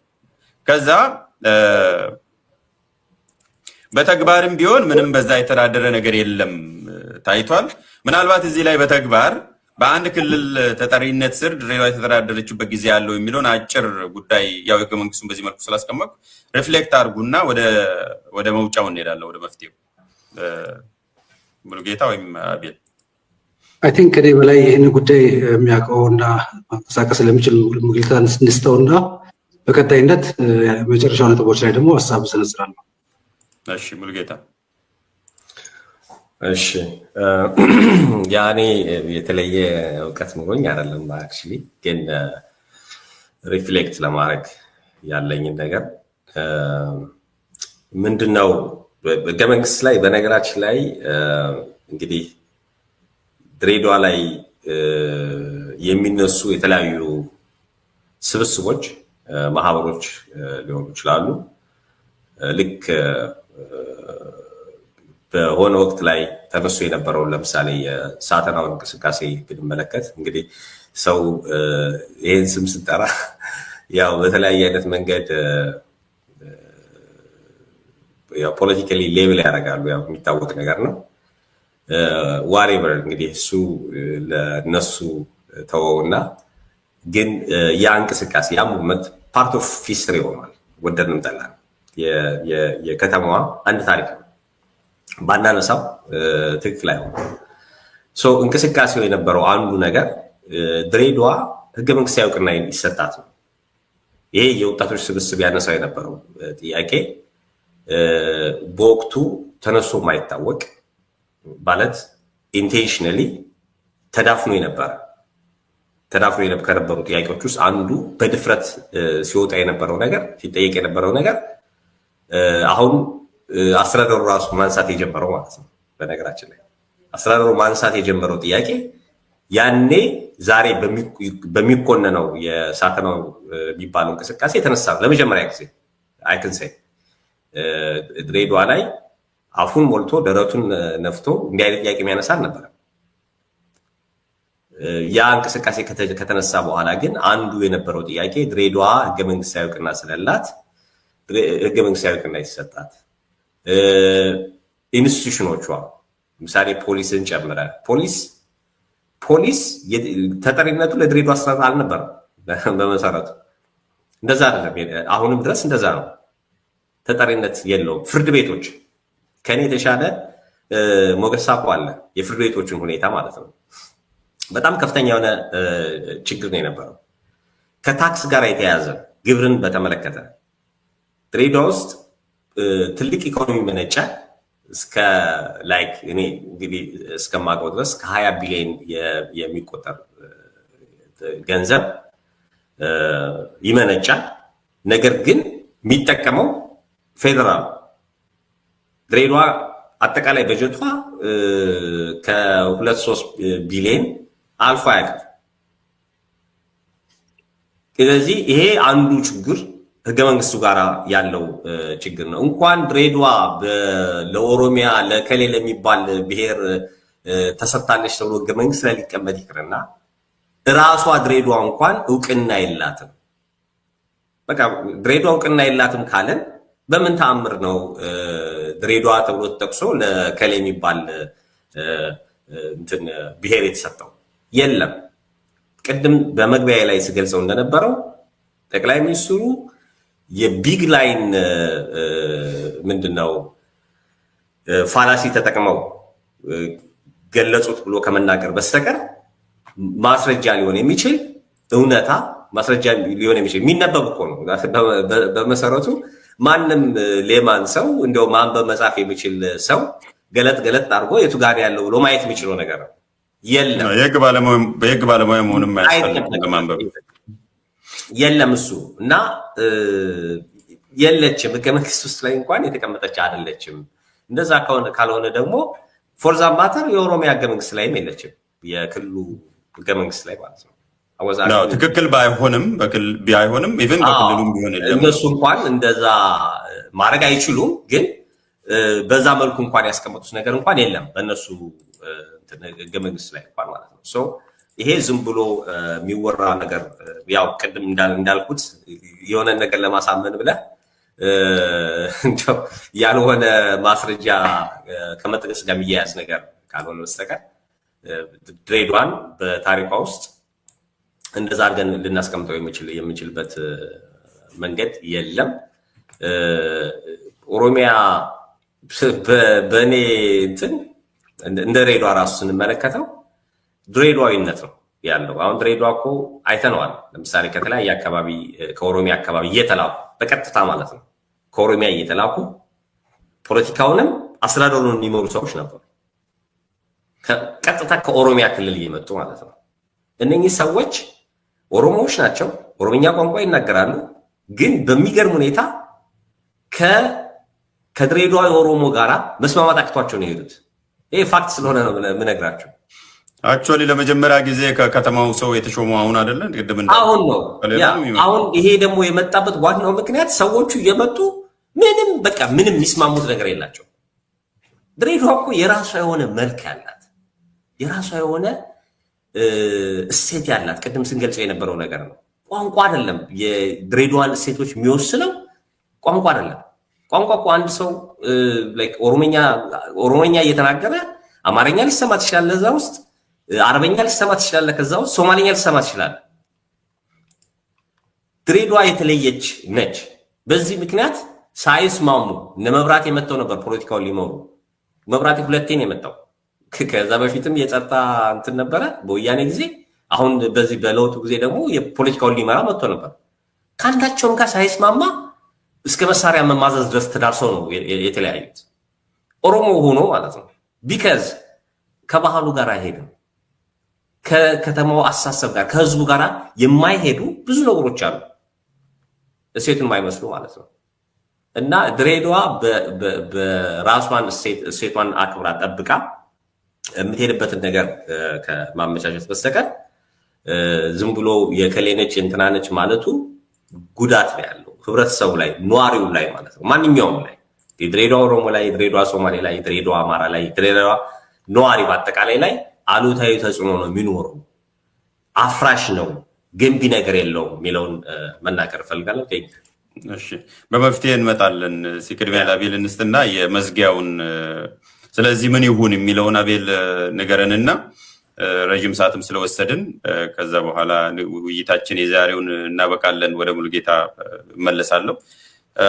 ከዛ በተግባርም ቢሆን ምንም በዛ የተዳደረ ነገር የለም ታይቷል። ምናልባት እዚህ ላይ በተግባር በአንድ ክልል ተጠሪነት ስር ድሬዳዋ የተተዳደረችበት ጊዜ ያለው የሚለውን አጭር ጉዳይ ያው ህገ መንግስቱን በዚህ መልኩ ስላስቀመጥኩ ሪፍሌክት አድርጉና ወደ መውጫው እንሄዳለን፣ ወደ መፍትሄው። ሙሉጌታ ወይም አቤል አይ ቲንክ እኔ በላይ ይህን ጉዳይ የሚያውቀውና ማንቀሳቀስ ስለሚችል ሙሉጌታ እንስጠውና በቀጣይነት መጨረሻው ነጥቦች ላይ ደግሞ ሀሳብ ሰነዝራለሁ። እሺ ሙሉጌታ። እሺ ያኔ የተለየ እውቀት ኖሮኝ አይደለም አክቹሊ፣ ግን ሪፍሌክት ለማድረግ ያለኝን ነገር ምንድነው ህገ መንግስት ላይ በነገራችን ላይ እንግዲህ ድሬዳዋ ላይ የሚነሱ የተለያዩ ስብስቦች፣ ማህበሮች ሊሆኑ ይችላሉ። ልክ በሆነ ወቅት ላይ ተነሱ የነበረውን ለምሳሌ የሳተናው እንቅስቃሴ ብንመለከት እንግዲህ ሰው ይህን ስም ስጠራ ያው በተለያየ አይነት መንገድ ፖለቲካሊ ሌብል ያደርጋሉ። ያው የሚታወቅ ነገር ነው። ዋሬቨር እንግዲህ እሱ ለነሱ ተወውና፣ ግን ያ እንቅስቃሴ ያ ሙቭመንት ፓርት ኦፍ ሂስትሪ ሆኗል። ወደድንም ጠላን የከተማዋ አንድ ታሪክ ነው። ባናነሳው ትክክል አይሆንም። እንቅስቃሴው የነበረው አንዱ ነገር ድሬዳዋ ህገ መንግስታዊ እውቅና ይሰጣት ነው። ይሄ የወጣቶች ስብስብ ያነሳው የነበረው ጥያቄ በወቅቱ ተነሶ ማይታወቅ ማለት ኢንቴንሽነሊ ተዳፍኖ ከነበሩ ጥያቄዎች ውስጥ አንዱ በድፍረት ሲወጣ የነበረው ነገር፣ ሲጠየቅ የነበረው ነገር አሁን አስተዳደሩ ራሱ ማንሳት የጀመረው ማለት ነው። በነገራችን ላይ አስተዳደሩ ማንሳት የጀመረው ጥያቄ ያኔ ዛሬ በሚኮነነው የሳተናው የሚባለው እንቅስቃሴ የተነሳ ነው። ለመጀመሪያ ጊዜ አይክንሳይ ድሬዳዋ ላይ አፉን ሞልቶ ደረቱን ነፍቶ እንዲህ አይነት ጥያቄ የሚያነሳ አልነበረም። ያ እንቅስቃሴ ከተነሳ በኋላ ግን አንዱ የነበረው ጥያቄ ድሬዳዋ ህገ መንግስታዊ እውቅና ስለሌላት ህገ መንግስታዊ እውቅና ይሰጣት። ኢንስቲቱሽኖቿ ለምሳሌ ፖሊስን ጨምረ ፖሊስ ተጠሪነቱ ለድሬዳዋ አስተዳደር አልነበረም። በመሰረቱ እንደዛ አይደለም። አሁንም ድረስ እንደዛ ነው። ተጠሪነት የለውም። ፍርድ ቤቶች ከኔ የተሻለ ሞገስ ሳቆ አለ የፍርድ ቤቶችን ሁኔታ ማለት ነው። በጣም ከፍተኛ የሆነ ችግር ነው የነበረው። ከታክስ ጋር የተያያዘ ግብርን በተመለከተ ድሬዳዋ ውስጥ ትልቅ ኢኮኖሚ መነጫ እስከ ላይክ እኔ እንግዲህ እስከማውቀው ድረስ ከ20 ቢሊዮን የሚቆጠር ገንዘብ ይመነጫል። ነገር ግን የሚጠቀመው ፌደራል ድሬዳዋ አጠቃላይ በጀቷ ከ2-3 ቢሊዮን አልፎ አያውቅም። ስለዚህ ይሄ አንዱ ችግር ህገ መንግስቱ ጋር ያለው ችግር ነው። እንኳን ድሬዳዋ ለኦሮሚያ ለከሌ ለሚባል ብሔር ተሰጥታለች ተብሎ ህገ መንግስት ላይ ሊቀመጥ ይቅርና ራሷ ድሬዳዋ እንኳን እውቅና የላትም። በቃ ድሬዳዋ እውቅና የላትም ካለን በምን ተአምር ነው ድሬዳዋ ተብሎ ተጠቅሶ ለከሌ የሚባል እንትን ብሔር የተሰጠው? የለም። ቅድም በመግቢያ ላይ ስገልጸው እንደነበረው ጠቅላይ ሚኒስትሩ የቢግ ላይን ምንድነው ፋላሲ ተጠቅመው ገለጹት ብሎ ከመናገር በስተቀር ማስረጃ ሊሆን የሚችል እውነታ ማስረጃ ሊሆን የሚችል የሚነበብ እኮ ነው። በመሰረቱ ማንም ሌማን ሰው እንደው ማንበብ መጻፍ የሚችል ሰው ገለጥ አድርጎ የቱ ጋር ያለው ብሎ ማየት የሚችለው ነገር ነው። የለም። የህግ ባለሙያ መሆንም አያስፈልግም ለማንበብ የለም እሱ እና የለችም። ህገ መንግስት ውስጥ ላይ እንኳን የተቀመጠች አይደለችም። እንደዛ ካልሆነ ደግሞ ፎርዛ ማተር የኦሮሚያ ህገ መንግስት ላይም የለችም፣ የክልሉ ህገ መንግስት ላይ ማለት ነው። ትክክል ባይሆንም ኢቨን በክልሉም ቢሆን እነሱ እንኳን እንደዛ ማድረግ አይችሉም። ግን በዛ መልኩ እንኳን ያስቀመጡት ነገር እንኳን የለም በእነሱ ህገ መንግስት ላይ እንኳን ማለት ነው። ይሄ ዝም ብሎ የሚወራ ነገር ያው ቅድም እንዳልኩት የሆነ ነገር ለማሳመን ብለህ ያልሆነ ማስረጃ ከመጥቀስ ጋር የሚያያዝ ነገር ካልሆነ በስተቀር ድሬዳዋን በታሪኳ ውስጥ እንደዛ አድርገን ልናስቀምጠው የምንችልበት መንገድ የለም። ኦሮሚያ በእኔ እንትን እንደ ድሬዳዋ ራሱ ስንመለከተው ድሬዳዋዊነት ነው ያለው። አሁን ድሬዳዋ እኮ አይተነዋል። ለምሳሌ ከተለያየ አካባቢ ከኦሮሚያ አካባቢ እየተላኩ በቀጥታ ማለት ነው ከኦሮሚያ እየተላኩ ፖለቲካውንም አስተዳደሩን የሚመሩ ሰዎች ነበሩ። ቀጥታ ከኦሮሚያ ክልል እየመጡ ማለት ነው። እነኚህ ሰዎች ኦሮሞዎች ናቸው፣ ኦሮምኛ ቋንቋ ይናገራሉ። ግን በሚገርም ሁኔታ ከድሬዳዋ የኦሮሞ ጋራ መስማማት አቅቷቸው ነው የሄዱት። ይሄ ፋክት ስለሆነ ነው የምነግራቸው። አክቹዋሊ ለመጀመሪያ ጊዜ ከከተማው ሰው የተሾመው አሁን አይደለ? አሁን ነው። አሁን ይሄ ደግሞ የመጣበት ዋናው ምክንያት ሰዎቹ የመጡ ምንም የሚስማሙት ነገር የላቸው። ድሬዳዋ እኮ የራሷ የሆነ መልክ ያላት የራሷ የሆነ እሴት ያላት ቅድም ስንገልጸው የነበረው ነገር ነው። ቋንቋ አይደለም የድሬዳዋን እሴቶች የሚወስነው ቋንቋ አይደለም። ቋንቋ እኮ አንድ ሰው ኦሮሞኛ እየተናገረ አማርኛ ሊሰማ ትችላለህ፣ እዛ ውስጥ አረበኛ ሊሰማ ትችላለህ፣ ከዛ ውስጥ ሶማሊኛ ሊሰማ ትችላለህ። ድሬዳዋ የተለየች ነች። በዚህ ምክንያት ሳይስማሙ እነ መብራቴ የመጣው ነበር ፖለቲካውን ሊመሩ። መብራቴ ሁለቴ ነው የመጣው። ከዛ በፊትም የጸጥታ እንትን ነበረ በወያኔ ጊዜ። አሁን በዚህ በለውጡ ጊዜ ደግሞ የፖለቲካውን ሊመራ መጥቶ ነበር። ከአንዳቸውም ጋር ሳይስማማ እስከ መሳሪያ መማዘዝ ድረስ ተዳርሰው ነው የተለያዩት። ኦሮሞ ሆኖ ማለት ነው። ቢካዝ ከባህሉ ጋር አይሄድም፣ ከከተማው አሳሰብ ጋር ከህዝቡ ጋር የማይሄዱ ብዙ ነገሮች አሉ፣ እሴቱን የማይመስሉ ማለት ነው። እና ድሬዳዋ በራሷን እሴቷን አክብራ ጠብቃ የምትሄድበትን ነገር ከማመቻቸት በስተቀር ዝም ብሎ የከሌነች እንትናነች ማለቱ ጉዳት ነው ያለው ህብረተሰቡ ላይ፣ ነዋሪው ላይ ማለት ነው። ማንኛውም ላይ የድሬዳዋ ኦሮሞ ላይ፣ የድሬዳዋ ሶማሌ ላይ፣ የድሬዳዋ አማራ ላይ፣ የድሬዳዋ ነዋሪ በአጠቃላይ ላይ አሉታዊ ተጽዕኖ ነው የሚኖረው። አፍራሽ ነው፣ ገንቢ ነገር የለውም የሚለውን መናገር እፈልጋለሁ። እሺ፣ በመፍትሄ እንመጣለን። ቅድሚያ ለአቤል እንስጥና የመዝጊያውን ስለዚህ ምን ይሁን የሚለውን አቤል ንገረንና ረጅም ሰዓትም ስለወሰድን ከዛ በኋላ ውይይታችን የዛሬውን እናበቃለን። ወደ ሙሉጌታ እመለሳለሁ።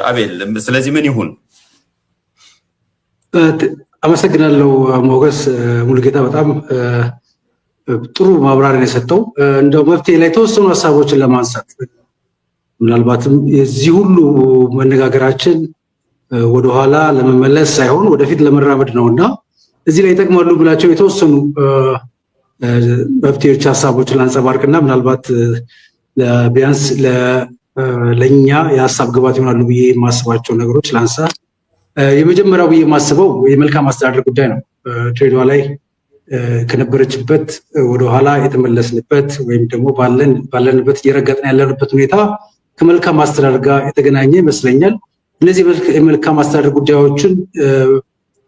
አቤል ስለዚህ ምን ይሁን? አመሰግናለሁ ሞገስ። ሙሉጌታ በጣም ጥሩ ማብራሪያ የሰጠው። እንደው መፍትሄ ላይ የተወሰኑ ሀሳቦችን ለማንሳት ምናልባትም የዚህ ሁሉ መነጋገራችን ወደኋላ ለመመለስ ሳይሆን ወደፊት ለመራመድ ነውና እዚህ ላይ ይጠቅማሉ ብላቸው የተወሰኑ መፍትሄዎች ሀሳቦችን ላንጸባርቅና ምናልባት ቢያንስ ለእኛ የሀሳብ ግባት ይሆናሉ ብዬ የማስባቸው ነገሮች ላንሳ። የመጀመሪያው ብዬ የማስበው የመልካም አስተዳደር ጉዳይ ነው። ድሬዳዋ ላይ ከነበረችበት ወደኋላ የተመለስንበት ወይም ደግሞ ባለንበት እየረገጥን ያለንበት ሁኔታ ከመልካም አስተዳደር ጋር የተገናኘ ይመስለኛል። እነዚህ የመልካም አስተዳደር ጉዳዮችን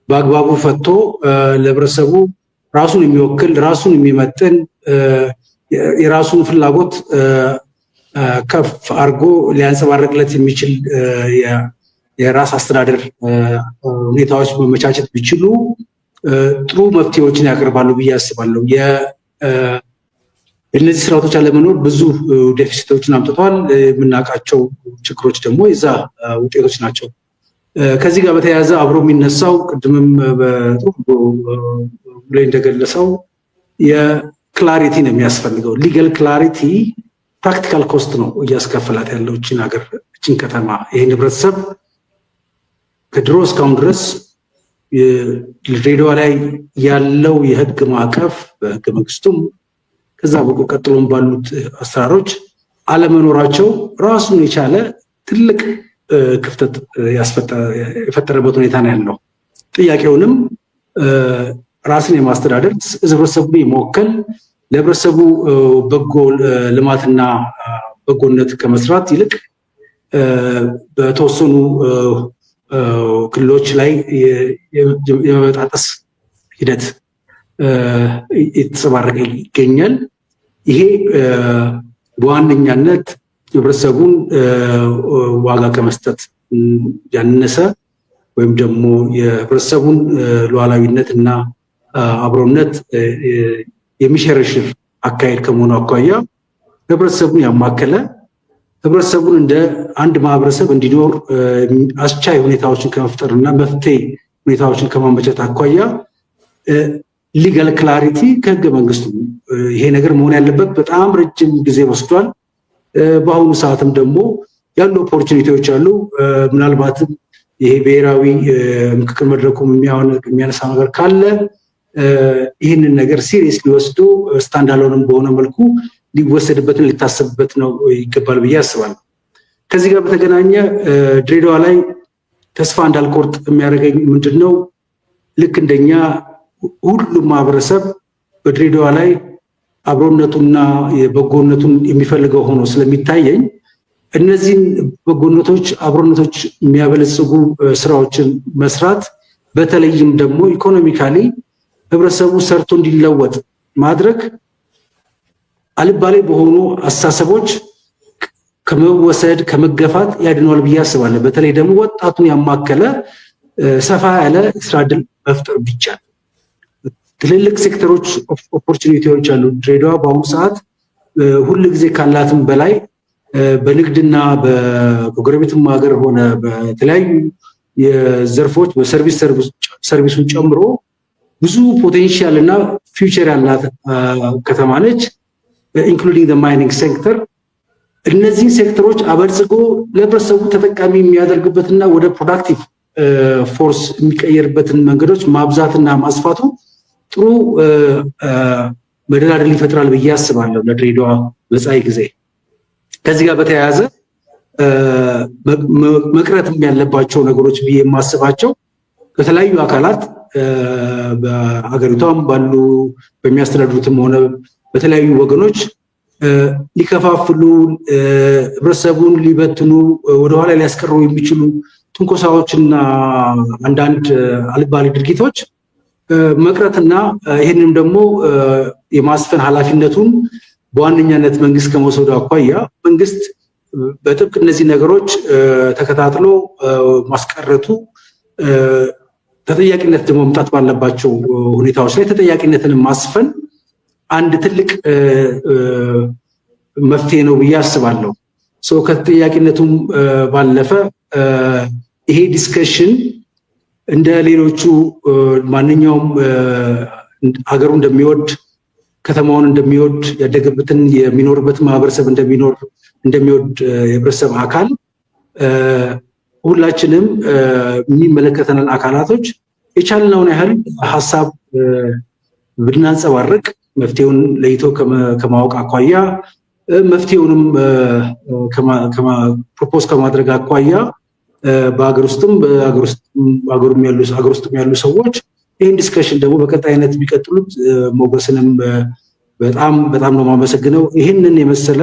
በአግባቡ ፈቶ ለህብረተሰቡ ራሱን የሚወክል ራሱን የሚመጥን የራሱን ፍላጎት ከፍ አድርጎ ሊያንጸባርቅለት የሚችል የራስ አስተዳደር ሁኔታዎች መመቻቸት ቢችሉ ጥሩ መፍትሄዎችን ያቀርባሉ ብዬ አስባለሁ። እነዚህ ስርዓቶች አለመኖር ብዙ ዴፊሲቶችን አምጥተዋል። የምናውቃቸው ችግሮች ደግሞ የዛ ውጤቶች ናቸው። ከዚህ ጋር በተያያዘ አብሮ የሚነሳው ቅድምም ላይ እንደገለጸው የክላሪቲ ነው የሚያስፈልገው። ሊጋል ክላሪቲ ፕራክቲካል ኮስት ነው እያስከፈላት ያለው እችን ሀገር፣ እችን ከተማ፣ ይህን ህብረተሰብ ከድሮ እስካሁን ድረስ ድሬዳዋ ላይ ያለው የህግ ማዕቀፍ በህገ መንግስቱም ከዛ ቀጥሎም ባሉት አሰራሮች አለመኖራቸው ራሱን የቻለ ትልቅ ክፍተት የፈጠረበት ሁኔታ ነው ያለው። ጥያቄውንም ራስን የማስተዳደር ህብረተሰቡን የመወከል ለህብረተሰቡ በጎ ልማትና በጎነት ከመስራት ይልቅ በተወሰኑ ክልሎች ላይ የመበጣጠስ ሂደት የተሰባረቀ ይገኛል። ይሄ በዋነኛነት ህብረተሰቡን ዋጋ ከመስጠት ያነሰ ወይም ደግሞ የህብረተሰቡን ሉዓላዊነት እና አብሮነት የሚሸረሽር አካሄድ ከመሆኑ አኳያ ህብረተሰቡን ያማከለ ህብረተሰቡን እንደ አንድ ማህበረሰብ እንዲኖር አስቻይ ሁኔታዎችን ከመፍጠርና መፍትሄ ሁኔታዎችን ከማመቻት አኳያ ሊጋል ክላሪቲ ከህገ መንግስቱ ይሄ ነገር መሆን ያለበት በጣም ረጅም ጊዜ ወስዷል። በአሁኑ ሰዓትም ደግሞ ያሉ ኦፖርቹኒቲዎች አሉ። ምናልባትም ይሄ ብሔራዊ ምክክር መድረኩም የሚያነሳው ነገር ካለ ይህንን ነገር ሲሪየስ ሊወስዱ ስታንዳሎንም በሆነ መልኩ ሊወሰድበትን ሊታሰብበት ነው ይገባል ብዬ አስባለሁ። ከዚህ ጋር በተገናኘ ድሬዳዋ ላይ ተስፋ እንዳልቆርጥ የሚያደርገኝ ምንድነው? ልክ እንደኛ ሁሉም ማህበረሰብ በድሬዳዋ ላይ አብሮነቱና የበጎነቱን የሚፈልገው ሆኖ ስለሚታየኝ እነዚህን በጎነቶች አብሮነቶች የሚያበለጽጉ ስራዎችን መስራት በተለይም ደግሞ ኢኮኖሚካሊ ህብረተሰቡ ሰርቶ እንዲለወጥ ማድረግ አልባሌ በሆኑ አስተሳሰቦች ከመወሰድ ከመገፋት ያድነዋል ብዬ አስባለሁ። በተለይ ደግሞ ወጣቱን ያማከለ ሰፋ ያለ ስራ ዕድል መፍጠር ቢቻል ትልልቅ ሴክተሮች ኦፖርቹኒቲዎች አሉ። ድሬዳዋ በአሁኑ ሰዓት ሁል ጊዜ ካላትም በላይ በንግድና በጎረቤትም ሀገር ሆነ በተለያዩ የዘርፎች ሰርቪሱን ጨምሮ ብዙ ፖቴንሻል እና ፊውቸር ያላት ከተማ ነች። ኢንክሉዲንግ ማይኒንግ ሴክተር እነዚህን ሴክተሮች አበልጽጎ ለህብረተሰቡ ተጠቃሚ የሚያደርግበትና ወደ ፕሮዳክቲቭ ፎርስ የሚቀየርበትን መንገዶች ማብዛትና ማስፋቱ ጥሩ መደላደል ይፈጥራል ብዬ አስባለሁ ለድሬዳዋ መጻኢ ጊዜ። ከዚህ ጋር በተያያዘ መቅረትም ያለባቸው ነገሮች ብዬ የማስባቸው ከተለያዩ አካላት በሀገሪቷም ባሉ በሚያስተዳድሩትም ሆነ በተለያዩ ወገኖች ሊከፋፍሉ ህብረተሰቡን ሊበትኑ ወደኋላ ሊያስቀሩ የሚችሉ ትንኮሳዎችና አንዳንድ አልባሌ ድርጊቶች መቅረትና ይህንንም ደግሞ የማስፈን ኃላፊነቱን በዋነኛነት መንግስት ከመውሰዱ አኳያ መንግስት በጥብቅ እነዚህ ነገሮች ተከታትሎ ማስቀረቱ ተጠያቂነት ደግሞ መምጣት ባለባቸው ሁኔታዎች ላይ ተጠያቂነትን ማስፈን አንድ ትልቅ መፍትሄ ነው ብዬ አስባለሁ። ከተጠያቂነቱም ባለፈ ይሄ ዲስከሽን እንደ ሌሎቹ ማንኛውም ሀገሩ እንደሚወድ ከተማውን እንደሚወድ ያደገበትን የሚኖርበት ማህበረሰብ እንደሚወድ የህብረተሰብ አካል ሁላችንም የሚመለከተንን አካላቶች የቻልነውን ያህል ሀሳብ ብናንጸባርቅ መፍትሄውን ለይቶ ከማወቅ አኳያ መፍትሄውንም ፕሮፖዝ ከማድረግ አኳያ በሀገር ውስጥም ሀገር ውስጥም ያሉ ሰዎች ይህን ዲስከሽን ደግሞ በቀጣይነት የሚቀጥሉት ሞገስንም በጣም ነው የማመሰግነው። ይህንን የመሰለ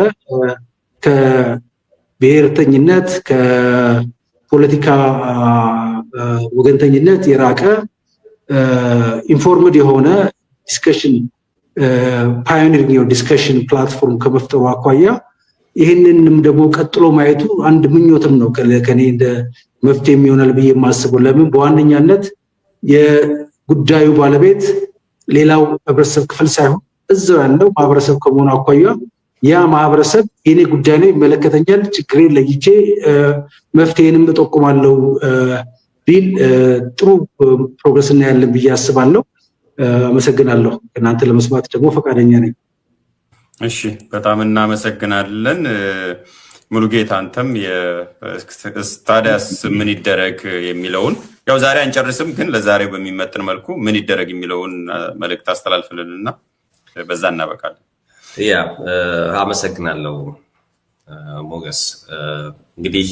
ከብሔርተኝነት ከፖለቲካ ወገንተኝነት የራቀ ኢንፎርምድ የሆነ ዲስከሽን ፓዮኒሪንግ ዲስከሽን ፕላትፎርም ከመፍጠሩ አኳያ ይህንንም ደግሞ ቀጥሎ ማየቱ አንድ ምኞትም ነው ከኔ እንደ መፍትሄ የሚሆናል ብዬ የማስበው። ለምን በዋነኛነት የጉዳዩ ባለቤት ሌላው ህብረተሰብ ክፍል ሳይሆን እዛው ያለው ማህበረሰብ ከመሆኑ አኳያ ያ ማህበረሰብ የኔ ጉዳይ ነው ይመለከተኛል፣ ችግሬን ለይቼ መፍትሄንም እጠቁማለሁ ቢል ጥሩ ፕሮግረስ እናያለን ብዬ አስባለሁ። አመሰግናለሁ። እናንተ ለመስማት ደግሞ ፈቃደኛ ነኝ። እሺ፣ በጣም እናመሰግናለን ሙሉጌታ። አንተም ታዲያስ ምን ይደረግ የሚለውን ያው ዛሬ አንጨርስም፣ ግን ለዛሬ በሚመጥን መልኩ ምን ይደረግ የሚለውን መልእክት አስተላልፍልንና በዛ እናበቃለን። ያ አመሰግናለሁ ሞገስ። እንግዲህ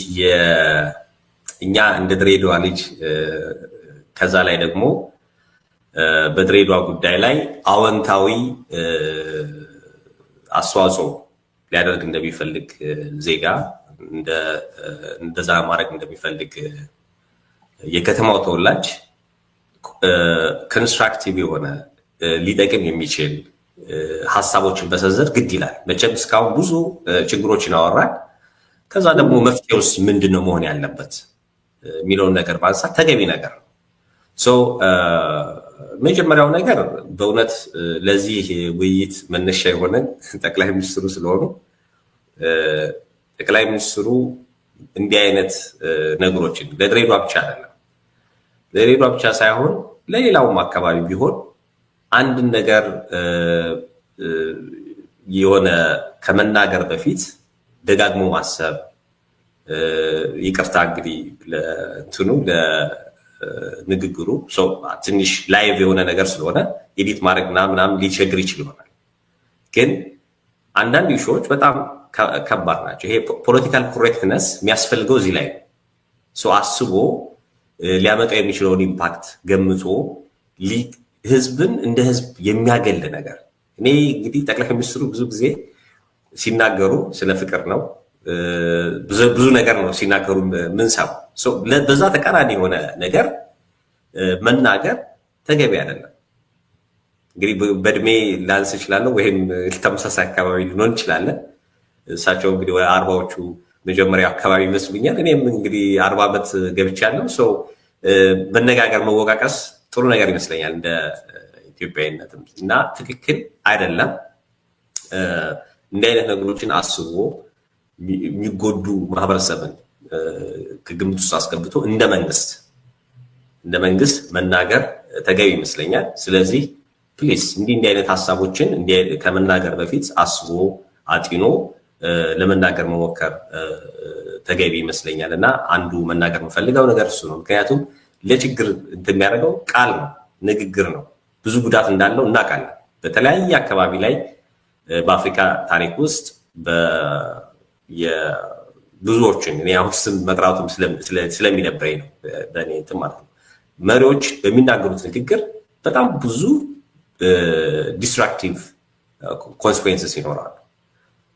እኛ እንደ ድሬዳዋ ልጅ ከዛ ላይ ደግሞ በድሬዳዋ ጉዳይ ላይ አዎንታዊ አስተዋጽኦ ሊያደርግ እንደሚፈልግ ዜጋ እንደዛ ማድረግ እንደሚፈልግ የከተማው ተወላጅ ኮንስትራክቲቭ የሆነ ሊጠቅም የሚችል ሀሳቦችን በሰንዘር ግድ ይላል። መቼም እስካሁን ብዙ ችግሮችን አወራን። ከዛ ደግሞ መፍትሄውስ ምንድነው መሆን ያለበት የሚለውን ነገር ማንሳት ተገቢ ነገር ነው። መጀመሪያው ነገር በእውነት ለዚህ ውይይት መነሻ የሆነን ጠቅላይ ሚኒስትሩ ስለሆኑ ጠቅላይ ሚኒስትሩ እንዲህ አይነት ነገሮችን ለድሬዳዋ ብቻ አይደለም፣ ለድሬዳዋ ብቻ ሳይሆን ለሌላውም አካባቢ ቢሆን አንድን ነገር የሆነ ከመናገር በፊት ደጋግሞ ማሰብ፣ ይቅርታ እንግዲህ ለእንትኑ ለንግግሩ ትንሽ ላይቭ የሆነ ነገር ስለሆነ ኤዲት ማድረግ ምናምን ሊቸግር ይችል ይሆናል። ግን አንዳንድ ኢሹዎች በጣም ከባድ ናቸው። ይሄ ፖለቲካል ኮሬክትነስ የሚያስፈልገው እዚህ ላይ ነው። አስቦ ሊያመጣ የሚችለውን ኢምፓክት ገምቶ ህዝብን እንደ ህዝብ የሚያገል ነገር። እኔ እንግዲህ ጠቅላይ ሚኒስትሩ ብዙ ጊዜ ሲናገሩ ስለ ፍቅር ነው፣ ብዙ ነገር ነው ሲናገሩ ምንሰማው። በዛ ተቃራኒ የሆነ ነገር መናገር ተገቢ አይደለም። እንግዲህ በእድሜ ላንስ እችላለሁ ወይም ተመሳሳይ አካባቢ ልንሆን እንችላለን። እሳቸው እንግዲህ ወደ 40ዎቹ መጀመሪያ አካባቢ ይመስሉኛል። እኔም እንግዲህ 40 ዓመት ገብቻለሁ። መነጋገር መወቃቀስ ጥሩ ነገር ይመስለኛል እንደ ኢትዮጵያዊነትም እና ትክክል አይደለም። እንዲህ አይነት ነገሮችን አስቦ የሚጎዱ ማህበረሰብን ከግምት ውስጥ አስገብቶ እንደ መንግስት መናገር ተገቢ ይመስለኛል። ስለዚህ ፕሊስ እንዲህ አይነት ሀሳቦችን ከመናገር በፊት አስቦ አጢኖ ለመናገር መሞከር ተገቢ ይመስለኛል እና አንዱ መናገር የምፈልገው ነገር እሱ ነው። ምክንያቱም ለችግር የሚያደርገው ቃል ነው፣ ንግግር ነው። ብዙ ጉዳት እንዳለው እናውቃለን። በተለያየ አካባቢ ላይ በአፍሪካ ታሪክ ውስጥ ብዙዎችን እኔ አሁን ስም መጥራቱም ስለሚደብረኝ ነው በእኔ እንትን ማለት ነው። መሪዎች በሚናገሩት ንግግር በጣም ብዙ ዲስትራክቲቭ ኮንስኩዌንስስ ይኖራሉ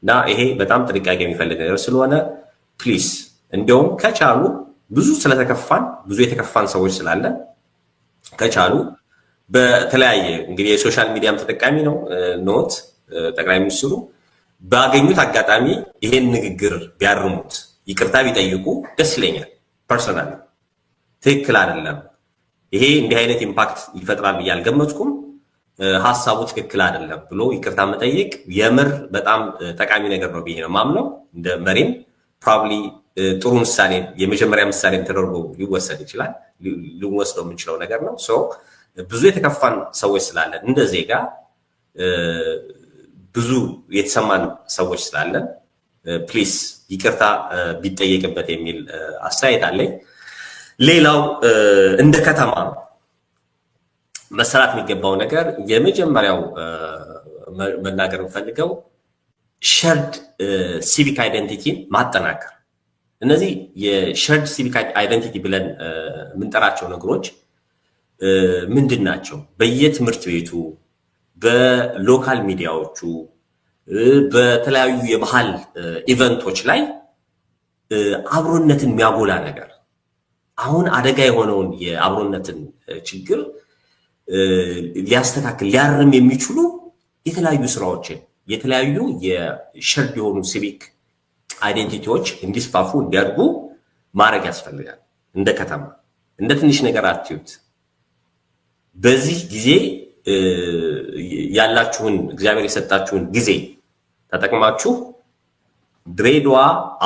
እና ይሄ በጣም ጥንቃቄ የሚፈልግ ነገር ስለሆነ ፕሊስ እንዲያውም ከቻሉ ብዙ የተከፋን ሰዎች ስላለን ከቻሉ በተለያየ እንግዲህ የሶሻል ሚዲያም ተጠቃሚ ነው ኖት ጠቅላይ ሚኒስትሩ ባገኙት አጋጣሚ ይሄን ንግግር ቢያርሙት ይቅርታ ቢጠይቁ ደስ ይለኛል። ፐርሰናሊ ትክክል አይደለም፣ ይሄ እንዲህ አይነት ኢምፓክት ይፈጥራል ብዬ አልገመትኩም፣ ሀሳቡ ትክክል አይደለም ብሎ ይቅርታ መጠየቅ የምር በጣም ጠቃሚ ነገር ነው ብዬ ነው ማምነው። እንደ መሪም ፕሮባብሊ ጥሩ ምሳሌ የመጀመሪያ ምሳሌ ተደርጎ ሊወሰድ ይችላል፣ ልንወስደው የምንችለው ነገር ነው። ብዙ የተከፋን ሰዎች ስላለን እንደ ዜጋ ብዙ የተሰማን ሰዎች ስላለን ፕሊስ ይቅርታ ቢጠየቅበት የሚል አስተያየት አለኝ። ሌላው እንደ ከተማ መሰራት የሚገባው ነገር የመጀመሪያው መናገር የምፈልገው ሸርድ ሲቪክ አይደንቲቲን ማጠናከር። እነዚህ የሸርድ ሲቪክ አይደንቲቲ ብለን የምንጠራቸው ነገሮች ምንድን ናቸው? በየትምህርት ቤቱ በሎካል ሚዲያዎቹ በተለያዩ የባህል ኢቨንቶች ላይ አብሮነትን የሚያጎላ ነገር አሁን አደጋ የሆነውን የአብሮነትን ችግር ሊያርም የሚችሉ የተለያዩ ስራዎችን የተለያዩ የሸርድ የሆኑ ሲቪክ አይዴንቲቲዎች እንዲስፋፉ እንዲያድጉ ማድረግ ያስፈልጋል። እንደ ከተማ እንደ ትንሽ ነገር አትዩት። በዚህ ጊዜ ያላችሁን እግዚአብሔር የሰጣችሁን ጊዜ ተጠቅማችሁ ድሬዳዋ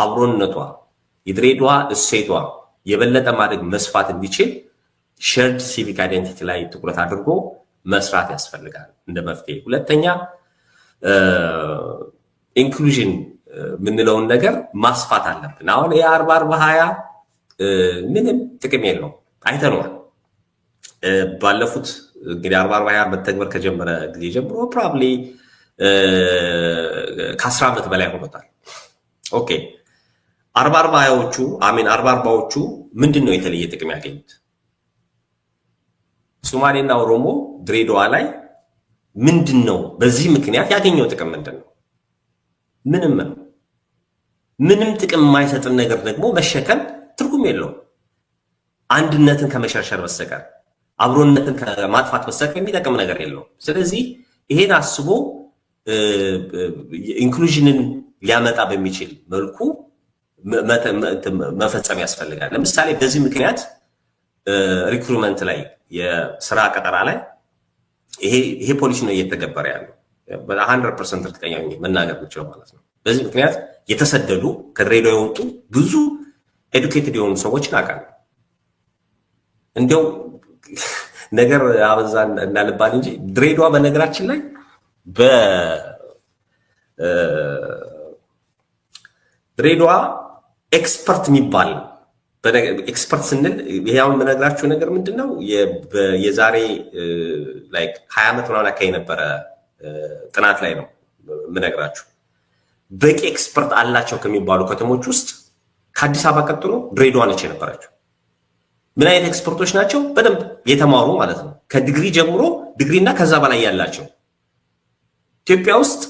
አብሮነቷ የድሬዳዋ እሴቷ የበለጠ ማድረግ መስፋት እንዲችል ሸርድ ሲቪክ አይደንቲቲ ላይ ትኩረት አድርጎ መስራት ያስፈልጋል እንደ መፍትሄ። ሁለተኛ ኢንክሉዥን የምንለውን ነገር ማስፋት አለብን። አሁን የ40-40-20 ምንም ጥቅም የለውም፣ አይተነዋል። ባለፉት እንግዲህ 40-40-20 መተግበር ከጀመረ ጊዜ ጀምሮ ፕሮባብሊ ከ10 ዓመት በላይ ሆኖታል። ኦኬ 40-40-20ዎቹ አሜን 40-40ዎቹ ምንድን ነው የተለየ ጥቅም ያገኙት? ሶማሌና ኦሮሞ ድሬዳዋ ላይ ምንድን ነው በዚህ ምክንያት ያገኘው ጥቅም ምንድን ነው? ምንም ጥቅም የማይሰጥን ነገር ደግሞ መሸከም ትርጉም የለውም። አንድነትን ከመሸርሸር በስተቀር አብሮነትን ከማጥፋት በስተቀር የሚጠቅም ነገር የለውም። ስለዚህ ይሄን አስቦ ኢንክሉዥንን ሊያመጣ በሚችል መልኩ መፈጸም ያስፈልጋል። ለምሳሌ በዚህ ምክንያት ሪክሩትመንት ላይ የስራ ቀጠራ ላይ ይሄ ፖሊሲ ነው እየተገበረ ያለው። በ100% እርግጠኛ ነኝ መናገር የምችለው ማለት ነው። በዚህ ምክንያት የተሰደዱ ከድሬዳዋ የወጡ ብዙ ኤዱኬትድ የሆኑ ሰዎችን አውቃለሁ። እንዲያው ነገር አበዛ እንዳልባል እንጂ ድሬዳዋ በነገራችን ላይ ድሬዳዋ ኤክስፐርት የሚባል ኤክስፐርት ስንል ይሄውን በነገራችሁ ነገር ምንድነው የዛሬ ላይክ 20 ዓመት ምናምን አካባቢ የነበረ ጥናት ላይ ነው የምነግራችሁ። በቂ ኤክስፐርት አላቸው ከሚባሉ ከተሞች ውስጥ ከአዲስ አበባ ቀጥሎ ድሬዳዋ ነች የነበረችው። ምን አይነት ኤክስፐርቶች ናቸው? በደንብ የተማሩ ማለት ነው። ከዲግሪ ጀምሮ ዲግሪና ከዛ በላይ ያላቸው። ኢትዮጵያ ውስጥ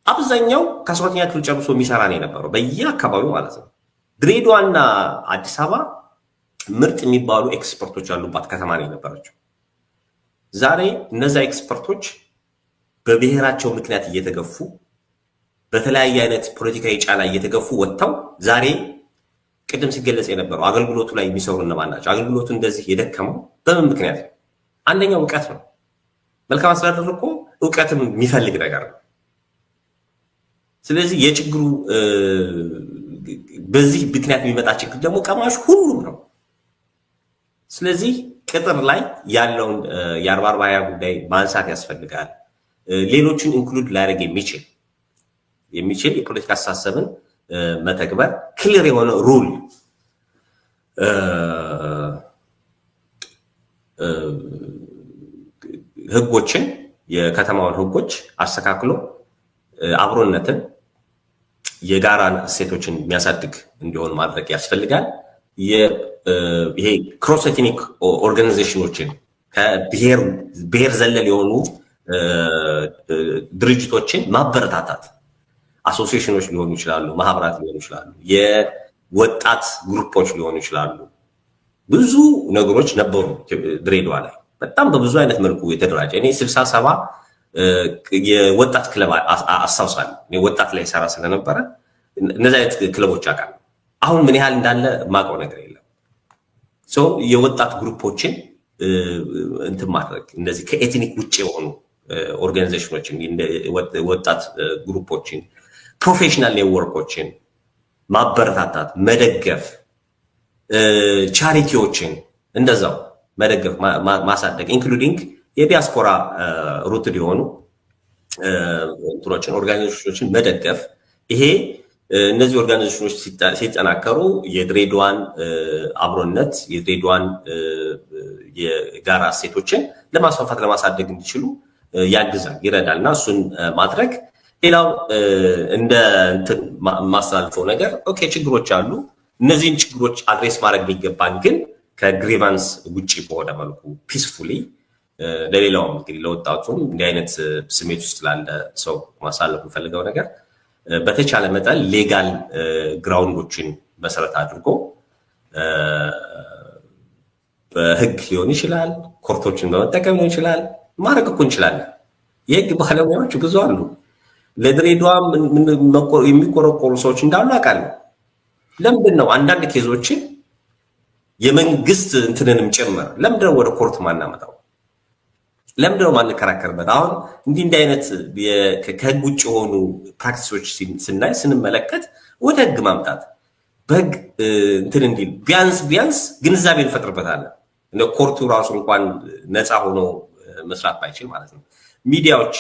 አብዛኛው ከ12ኛ ክፍል ጨርሶ የሚሰራ ነው የነበረው በየአካባቢው ማለት ነው። ድሬዳዋና አዲስ አበባ ምርጥ የሚባሉ ኤክስፐርቶች ያሉባት ከተማ ነው የነበረችው። ዛሬ እነዛ ኤክስፐርቶች በብሔራቸው ምክንያት እየተገፉ በተለያየ አይነት ፖለቲካዊ ጫና እየተገፉ ወጥተው ዛሬ ቅድም ሲገለጽ የነበረው አገልግሎቱ ላይ የሚሰሩ እነማን ናቸው? አገልግሎቱ እንደዚህ የደከመው በምን ምክንያት ነው? አንደኛው እውቀት ነው። መልካም አስተዳደር እኮ እውቀትም የሚፈልግ ነገር ነው። ስለዚህ የችግሩ በዚህ ምክንያት የሚመጣ ችግር ደግሞ ቀማሽ ሁሉም ነው። ስለዚህ ቅጥር ላይ ያለውን የ40/40 ጉዳይ ማንሳት ያስፈልጋል። ሌሎችን ኢንክሉድ ላያደርግ የሚችል የፖለቲካ አስተሳሰብን መተግበር፣ ክሊር የሆነ ሩል ህጎችን፣ የከተማውን ህጎች አስተካክሎ አብሮነትን፣ የጋራን እሴቶችን የሚያሳድግ እንዲሆን ማድረግ ያስፈልጋል። ይሄ ክሮስ ኤትኒክ ኦርጋናይዜሽኖችን ከብሔር ዘለል የሆኑ ድርጅቶችን ማበረታታት፣ አሶሲዬሽኖች ሊሆኑ ይችላሉ፣ ማህበራት ሊሆኑ ይችላሉ፣ የወጣት ግሩፖች ሊሆኑ ይችላሉ። ብዙ ነገሮች ነበሩ ድሬዳዋ ላይ በጣም በብዙ አይነት መልኩ የተደራጀ። እኔ 67 የወጣት ክለብ አስታውሳለሁ። ወጣት ላይ ሰራ ስለነበረ እነዚህ አይነት ክለቦች አውቃለሁ። አሁን ምን ያህል እንዳለ የማውቀው ነገር የለም። የወጣት ግሩፖችን እንትን ማድረግ፣ እነዚህ ከኤትኒክ ውጭ የሆኑ ኦርጋናይዜሽኖችን፣ ወጣት ግሩፖችን፣ ፕሮፌሽናል ኔትወርኮችን ማበረታታት፣ መደገፍ፣ ቻሪቲዎችን እንደዛው መደገፍ፣ ማሳደግ፣ ኢንክሉዲንግ የዲያስፖራ ሩትድ የሆኑ እንትኖችን ኦርጋናይዜሽኖችን መደገፍ። ይሄ እነዚህ ኦርጋናይዜሽኖች ሲጠናከሩ የድሬዳዋን አብሮነት፣ የድሬዳዋን የጋራ እሴቶችን ለማስፋፋት ለማሳደግ እንዲችሉ ያግዛል፣ ይረዳል። እና እሱን ማድረግ። ሌላው እንደ እንትን ማስተላልፈው ነገር ኦኬ፣ ችግሮች አሉ። እነዚህን ችግሮች አድሬስ ማድረግ ቢገባን ግን ከግሪቫንስ ውጭ በሆነ መልኩ ፒስፉሊ ለሌላውም እንግዲህ ለወጣቱም እንዲህ አይነት ስሜት ውስጥ ላለ ሰው ማሳለፍ የምፈልገው ነገር በተቻለ መጠን ሌጋል ግራውንዶችን መሰረት አድርጎ በህግ ሊሆን ይችላል፣ ኮርቶችን በመጠቀም ሊሆን ይችላል። ማድረግ እኮ እንችላለን። የህግ ባለሙያዎች ብዙ አሉ። ለድሬዳዋ የሚቆረቆሩ ሰዎች እንዳሉ አውቃለሁ። ለምንድን ነው አንዳንድ ኬዞችን የመንግስት እንትንንም ጭምር ለምንድነው ወደ ኮርት ማናመጣው? ለምንድነው ማንከራከርበት? አሁን እንዲህ አይነት ከህግ ውጭ የሆኑ ፕራክቲሶች ስንመለከት ወደ ህግ ማምጣት፣ በህግ እንትን እንዲል ቢያንስ ግንዛቤ እንፈጥርበታለን። እንደ ኮርቱ ራሱ እንኳን ነፃ ሆኖ መስራት ባይችል ማለት ነው። ሚዲያዎች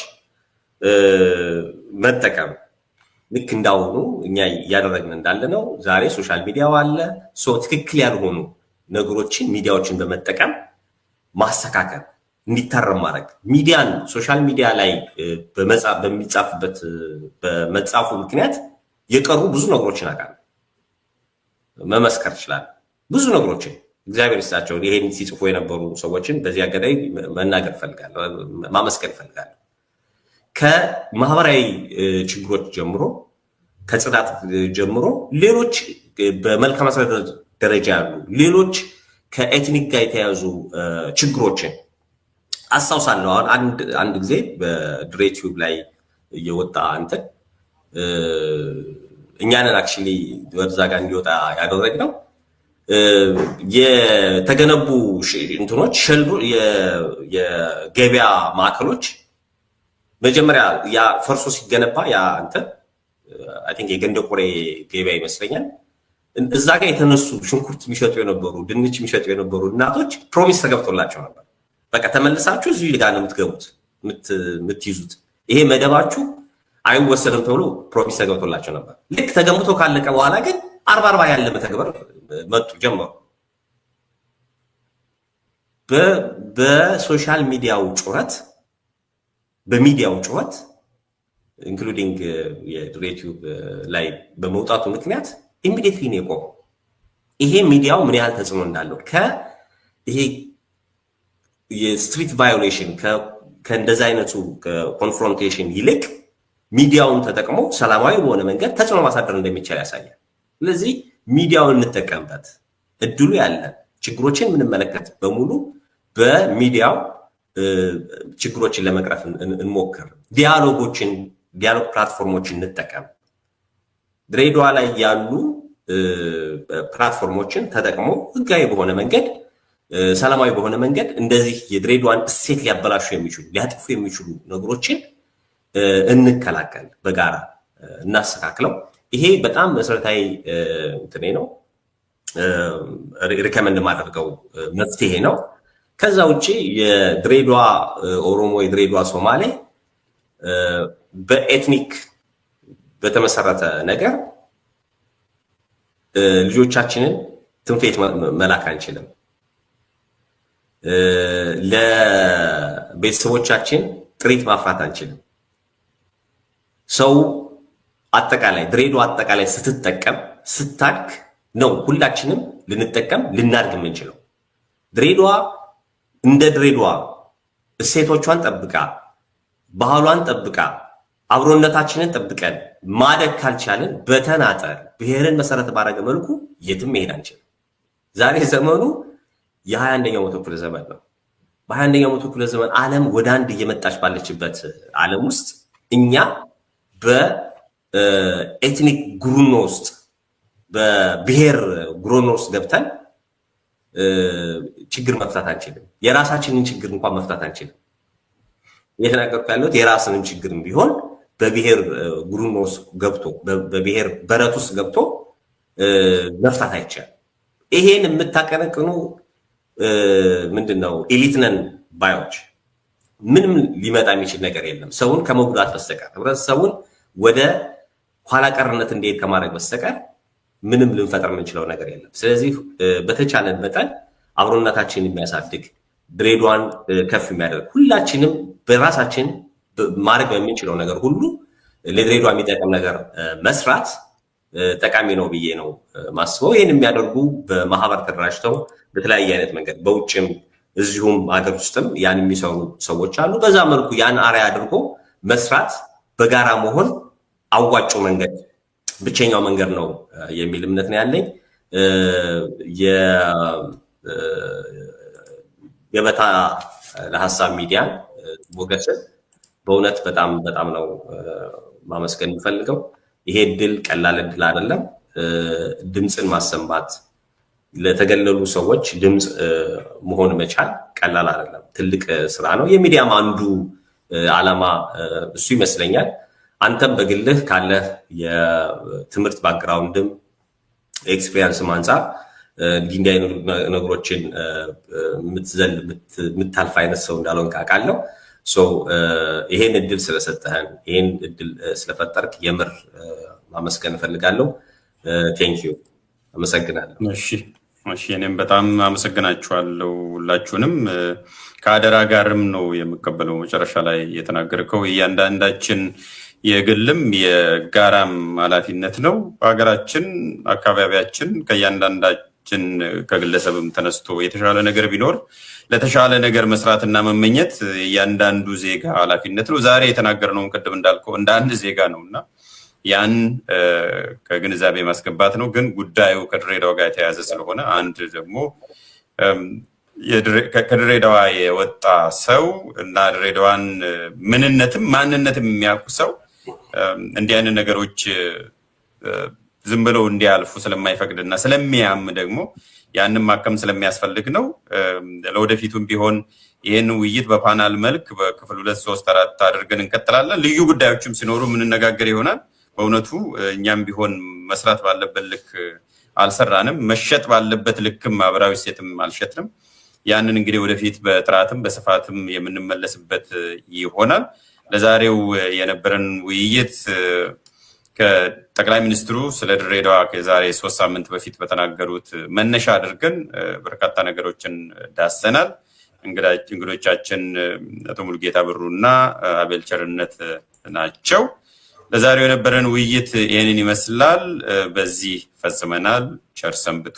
መጠቀም ልክ እንዳሁኑ እኛ እያደረግን እንዳለ ነው። ዛሬ ሶሻል ሚዲያው አለ። ትክክል ያልሆኑ ነገሮችን ሚዲያዎችን በመጠቀም ማስተካከል፣ እንዲታረም ማድረግ። ሚዲያን ሶሻል ሚዲያ ላይ በሚጻፍበት በመጻፉ ምክንያት የቀሩ ብዙ ነገሮችን አውቃለሁ፣ መመስከር ይችላል። ብዙ ነገሮችን እግዚአብሔር ይስጣቸው ይሄን ሲጽፉ የነበሩ ሰዎችን በዚህ አጋጣሚ መናገር ፈልጋለሁ፣ ማመስገን ፈልጋለሁ። ከማህበራዊ ችግሮች ጀምሮ፣ ከጽዳት ጀምሮ ሌሎች በመልካም አስተዳደር ደረጃ ያሉ ሌሎች ከኤትኒክ ጋር የተያዙ ችግሮችን አስታውሳለሁ። አሁን አንድ ጊዜ በድሬ ቲዩብ ላይ እየወጣ እንትን እኛንን አክቹዋሊ ወደዛ ጋር እንዲወጣ ያደረግነው የተገነቡ እንትኖች የገበያ ማዕከሎች መጀመሪያ ያ ፈርሶ ሲገነባ ያ እንትን አይ ቲንክ የገንደ ቆሬ ገበያ ይመስለኛል እዛ ጋር የተነሱ ሽንኩርት የሚሸጡ የነበሩ ድንች የሚሸጡ የነበሩ እናቶች ፕሮሚስ ተገብቶላቸው ነበር። በቃ ተመልሳችሁ እዚህ ጋር ነው የምትይዙት፣ ይሄ መደባችሁ አይወሰድም ተብሎ ፕሮሚስ ተገብቶላቸው ነበር። ልክ ተገንብቶ ካለቀ በኋላ ግን 40 ያለ መተግበር መጡ ጀመሩ። በሶሻል ሚዲያው ጩኸት በሚዲያው ጩኸት ኢንክሉዲንግ የዩቲዩብ ላይ በመውጣቱ ምክንያት ኢሚዲየትሊ ነው የቆመው። ይሄ ሚዲያው ምን ያህል ተጽዕኖ እንዳለው ይሄ የስትሪት ቫዮሌሽን ከእንደዛ አይነቱ ኮንፍሮንቴሽን ይልቅ ሚዲያውን ተጠቅሞ ሰላማዊ በሆነ መንገድ ተጽዕኖ ማሳደር እንደሚቻል ያሳያል። ስለዚህ ሚዲያውን እንጠቀምበት፣ እድሉ ያለን ችግሮችን የምንመለከት በሙሉ በሚዲያው ችግሮችን ለመቅረፍ እንሞክር። ዲያሎግ ፕላትፎርሞችን እንጠቀም። ድሬዳዋ ላይ ያሉ ፕላትፎርሞችን ተጠቅሞ ህጋዊ በሆነ መንገድ ሰላማዊ በሆነ መንገድ እንደዚህ የድሬዳዋን እሴት ሊያበላሹ የሚችሉ ሊያጠፉ የሚችሉ ነገሮችን እንከላከል፣ በጋራ እናስተካክለው። ይሄ በጣም መሰረታዊ እንትኔ ነው፣ ሪከመንድ ማድረገው መፍትሄ ነው። ከዛ ውጪ የድሬዳዋ ኦሮሞ፣ የድሬዳዋ ሶማሌ በኤትኒክ በተመሰረተ ነገር ልጆቻችንን ትምህርት ቤት መላክ አንችልም። ለቤተሰቦቻችን ጥሪት ማፍራት አንችልም። ሰው አጠቃላይ ድሬዳዋ አጠቃላይ ስትጠቀም ስታድግ ነው ሁላችንም ልንጠቀም ልናድግ የምንችለው። ድሬዳዋ እንደ ድሬዳዋ እሴቶቿን ጠብቃ ባህሏን ጠብቃ አብሮነታችንን ጠብቀን ማደግ ካልቻለን በተናጠል ብሔርን መሰረት ባደረገ መልኩ የትም መሄድ አንችልም። ዛሬ ዘመኑ የ21ኛው መቶ ክፍለ ዘመን ነው። በ21ኛው መቶ ክፍለ ዘመን ዓለም ወደ አንድ እየመጣች ባለችበት ዓለም ውስጥ እኛ በኤትኒክ ጉሩኖ ውስጥ በብሔር ጉሩኖ ውስጥ ገብተን ችግር መፍታት አንችልም። የራሳችንን ችግር እንኳን መፍታት አንችልም። እየተናገርኩ ያለሁት የራስንም ችግርም ቢሆን በብሔር ጉሩኖ ውስጥ ገብቶ በብሔር በረት ውስጥ ገብቶ መፍታት አይቻልም። ይሄን የምታቀነቅኑ ምንድነው ኤሊትነን ባዮች ምንም ሊመጣ የሚችል ነገር የለም ሰውን ከመጉዳት በስተቀር ህብረተሰቡን ወደ ኋላ ቀርነት እንዲሄድ ከማድረግ በስተቀር ምንም ልንፈጥር የምንችለው ነገር የለም። ስለዚህ በተቻለን መጠን አብሮነታችንን የሚያሳድግ ድሬዳዋን ከፍ የሚያደርግ ሁላችንም በራሳችን ማድረግ በምንችለው ነገር ሁሉ ለድሬዳዋ የሚጠቅም ነገር መስራት ጠቃሚ ነው ብዬ ነው ማስበው። ይህን የሚያደርጉ በማህበር ተደራጅተው በተለያየ አይነት መንገድ በውጭም እዚሁም ሀገር ውስጥም ያን የሚሰሩ ሰዎች አሉ። በዛ መልኩ ያን አርአያ አድርጎ መስራት በጋራ መሆን አዋጩ መንገድ ብቸኛው መንገድ ነው የሚል እምነት ነው ያለኝ። የገበታ ለሀሳብ ሚዲያን ሞገስን በእውነት በጣም በጣም ነው ማመስገን የምፈልገው። ይሄ እድል ቀላል እድል አይደለም። ድምፅን ማሰማት ለተገለሉ ሰዎች ድምፅ መሆን መቻል ቀላል አይደለም፣ ትልቅ ስራ ነው። የሚዲያም አንዱ ዓላማ እሱ ይመስለኛል። አንተም በግልህ ካለህ የትምህርት ባክግራውንድም ኤክስፒሪየንስም አንጻር እንዲህ አይነት ነገሮችን የምታልፍ አይነት ሰው እንዳልሆንክ አውቃለሁ። ይሄን እድል ስለሰጠህን ይሄን እድል ስለፈጠርክ የምር ማመስገን እፈልጋለሁ። ቴንክ ዩ፣ አመሰግናለሁ። እሺ እኔም በጣም አመሰግናችኋለሁ ሁላችሁንም። ከአደራ ጋርም ነው የምቀበለው መጨረሻ ላይ የተናገርከው እያንዳንዳችን የግልም የጋራም ኃላፊነት ነው። በሀገራችን አካባቢያችን ከእያንዳንዳችን ከግለሰብም ተነስቶ የተሻለ ነገር ቢኖር ለተሻለ ነገር መስራትና መመኘት እያንዳንዱ ዜጋ ኃላፊነት ነው። ዛሬ የተናገርነውን ቅድም እንዳልከው እንደ አንድ ዜጋ ነው እና ያን ከግንዛቤ ማስገባት ነው። ግን ጉዳዩ ከድሬዳዋ ጋር የተያያዘ ስለሆነ አንድ ደግሞ ከድሬዳዋ የወጣ ሰው እና ድሬዳዋን ምንነትም ማንነትም የሚያውቁ ሰው እንዲህ አይነት ነገሮች ዝም ብለው እንዲያልፉ ስለማይፈቅድና ስለሚያም ደግሞ ያንን ማከም ስለሚያስፈልግ ነው። ለወደፊቱም ቢሆን ይህን ውይይት በፓናል መልክ በክፍል 2፣ 3፣ 4 አድርገን እንቀጥላለን። ልዩ ጉዳዮችም ሲኖሩ የምንነጋገር ይሆናል። በእውነቱ እኛም ቢሆን መስራት ባለበት ልክ አልሰራንም፣ መሸጥ ባለበት ልክም ማህበራዊ እሴትም አልሸጥንም። ያንን እንግዲህ ወደፊት በጥራትም በስፋትም የምንመለስበት ይሆናል። ለዛሬው የነበረን ውይይት ከጠቅላይ ሚኒስትሩ ስለ ድሬዳዋ ከዛሬ 3 ሳምንት በፊት በተናገሩት መነሻ አድርገን በርካታ ነገሮችን ዳሰናል። እንግዶቻችን አቶ ሙሉጌታ ብሩና አቤል ቸርነት ናቸው። ለዛሬው የነበረን ውይይት ይህንን ይመስላል። በዚህ ፈጽመናል። ቸር ሰንብቱ።